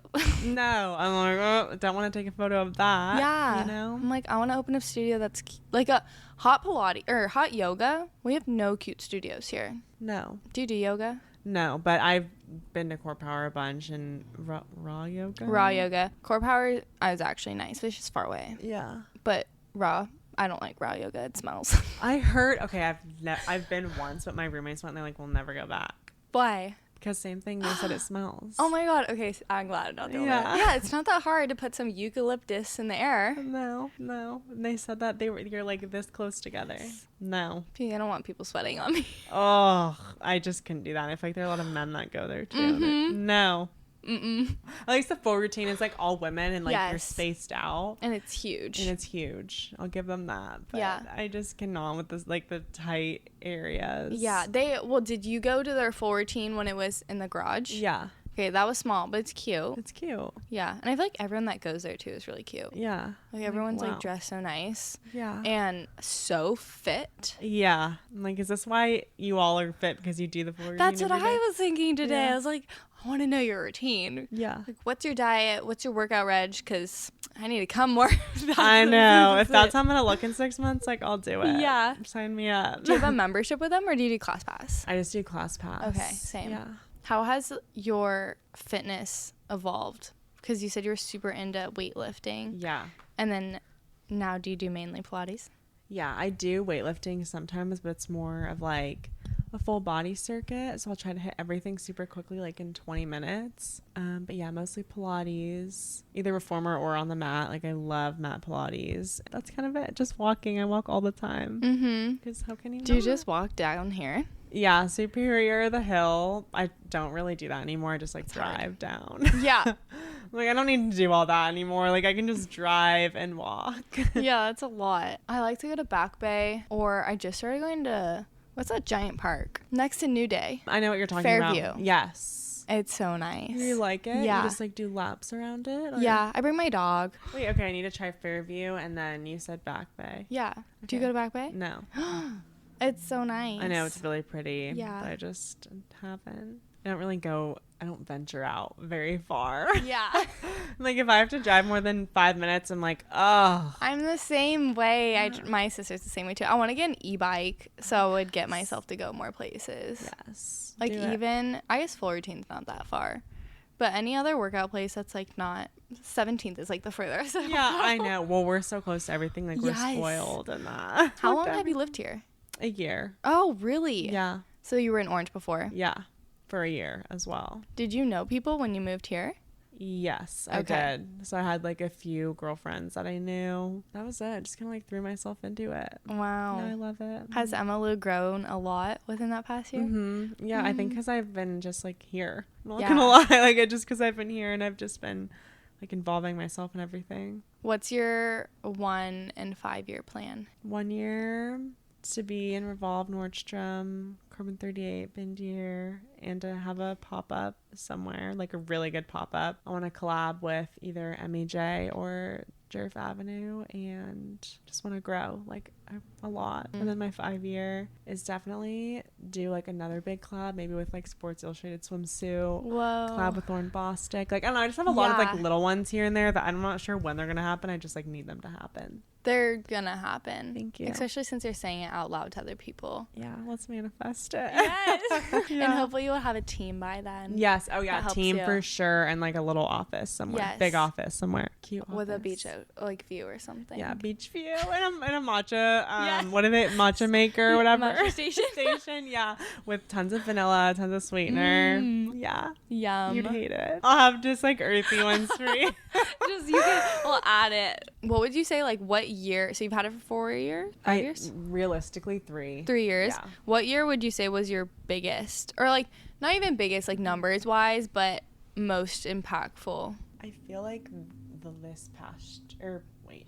B: No. I'm like, oh, don't want to take a photo of that.
A: Yeah. I'm like, I want to open a studio that's like a hot Pilates or hot yoga. We have no cute studios here.
B: No.
A: Do you do yoga?
B: No, but I've been to Core Power a bunch and raw yoga.
A: Raw yoga. Core Power is actually nice, but it's just far away.
B: Yeah.
A: But raw, I don't like raw yoga. It smells.
B: I heard. Okay, I've been once, but my roommates went and they're like, we'll never go back.
A: Why?
B: Because same thing. They said it smells.
A: Oh my God. Okay, so I'm glad I'm not doing that. Yeah, it's not that hard to put some eucalyptus in the air.
B: No. And they said that you're like this close together. No.
A: I don't want people sweating on me.
B: Oh, I just couldn't do that. I feel like there are a lot of men that go there too.
A: Mm-hmm.
B: No. At least the full routine is like all women and like you're spaced out
A: and it's huge.
B: I'll give them that, but I just cannot with this like the tight areas.
A: Did you go to their full routine when it was in the garage? Okay, that was small, but it's cute. Yeah, and I feel like everyone that goes there too is really cute.
B: Yeah,
A: like everyone's like dressed so nice.
B: Yeah,
A: and so fit.
B: Yeah, I'm like, is this why you all are fit, because you do the full routine?
A: That's what I was thinking today. I was like, I want to know your routine.
B: Yeah.
A: Like, what's your diet? What's your workout reg? Because I need to come more.
B: I know. If that's how I'm going to look in 6 months, like, I'll do it.
A: Yeah.
B: Sign me up.
A: Do you have a membership with them, or do you do Class Pass?
B: I just do Class Pass.
A: Okay, same.
B: Yeah.
A: How has your fitness evolved? Because you said you were super into weightlifting.
B: Yeah.
A: And then now do you do mainly Pilates?
B: Yeah, I do weightlifting sometimes, but it's more of like a full body circuit, so I'll try to hit everything super quickly, like in 20 minutes. But yeah, mostly Pilates, either reformer or on the mat. Like I love mat Pilates. That's kind of it. Just walking. I walk all the time.
A: Mm-hmm.
B: Because how can you?
A: Do you just walk down here?
B: Yeah, Superior, the hill. I don't really do that anymore. I just like drive down.
A: Yeah.
B: Like I don't need to do all that anymore. Like I can just drive and walk.
A: Yeah, that's a lot. I like to go to Back Bay, or I just started going to, what's that giant park next to New Day?
B: I know what you're talking
A: Fairview.
B: about. Yes.
A: It's so nice.
B: You like it?
A: Yeah.
B: You just like do laps around it? Or?
A: Yeah, I bring my dog.
B: Wait, okay, I need to try Fairview, and then you said Back Bay.
A: Yeah.
B: Okay.
A: Do you go to Back Bay?
B: No.
A: It's so nice.
B: I know, it's really pretty.
A: Yeah.
B: But I just haven't. I don't venture out very far.
A: Yeah.
B: Like if I have to drive more than 5 minutes, I'm like, oh.
A: I'm the same way. My sister's the same way too. I want to get an e-bike so I would get myself to go more places.
B: Yes.
A: Like even, I guess Fullerton's not that far. But any other workout place that's like not, 17th is like the furthest.
B: Yeah, I know. Well, we're so close to everything. Like we're spoiled and that.
A: How long have you lived here?
B: A year.
A: Oh, really?
B: Yeah.
A: So you were in Orange before?
B: Yeah. For a year as well.
A: Did you know people when you moved here?
B: Yes, I did. So I had like a few girlfriends that I knew. That was it. Just kind of like threw myself into it.
A: Wow.
B: No, I love it.
A: Has Emma Lou grown a lot within that past year?
B: Mm-hmm. Yeah, I think because I've been just like here. I'm not gonna lie. Like just because I've been here and I've just been like involving myself in everything.
A: What's your 1 and 5 year plan?
B: 1 year to be in Revolve, Nordstrom, Carbon 38, Bindier, and to have a pop-up somewhere, like a really good pop-up. I want to collab with either MEJ or Jerf Avenue and just want to grow like a lot. And then my 5 year is definitely do like another big collab, maybe with like Sports Illustrated swimsuit.
A: Whoa.
B: Collab with Lauren Bostic. Like I don't know, I just have a lot of like little ones here and there that I'm not sure when they're gonna happen. I just like need them to happen.
A: They're gonna happen.
B: Thank you.
A: Especially since you're saying it out loud to other people.
B: Yeah, let's manifest it.
A: Yes.
B: Yeah.
A: And hopefully you'll have a team by then.
B: Yes. Oh yeah, team for sure, and like a little office somewhere. Yes. Big office somewhere. Cute office.
A: With a beach like view or something.
B: Yeah, beach view and a matcha. What is it? Matcha maker or whatever.
A: Matcha station.
B: Yeah, with tons of vanilla, tons of sweetener. Yeah.
A: Yum.
B: You'd hate it. I'll have just like earthy ones for you.
A: We'll add it. What would you say? Like what year? So you've had it for 4 years? 5 years?
B: Realistically, 3.
A: 3 years.
B: Yeah.
A: What year would you say was your biggest, or like not even biggest, like numbers wise, but most impactful?
B: I feel like this past, or wait,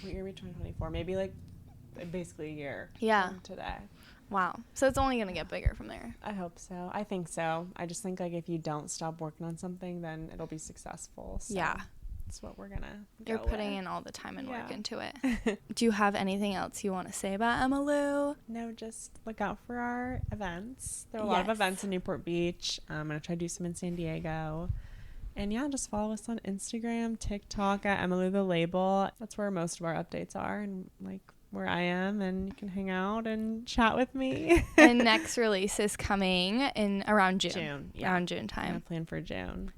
B: what year are we? 2024? Maybe like basically a year.
A: Yeah.
B: From today.
A: Wow. So it's only gonna get bigger from there.
B: I hope so. I think so. I just think like if you don't stop working on something, then it'll be successful. So. Yeah. That's what we're gonna
A: You're putting in all the time and work into it. Do you have anything else you want to say about Emma Lou?
B: No, just look out for our events. There are a lot of events in Newport Beach. I'm gonna try to do some in San Diego. And yeah, just follow us on Instagram, TikTok at Emma Lou the Label. That's where most of our updates are and like where I am, and you can hang out and chat with me.
A: And next release is coming in around June. Around June time.
B: I plan for June.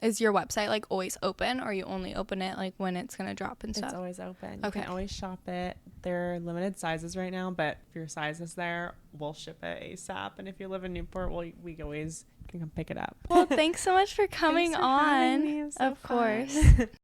A: Is your website like always open, or you only open it like when it's gonna drop and stuff?
B: It's always open. You can always shop it. There are limited sizes right now, but if your size is there, we'll ship it ASAP. And if you live in Newport, we always can come pick it up.
A: Well, thanks so much for coming on.
B: Having me. It was so
A: of course.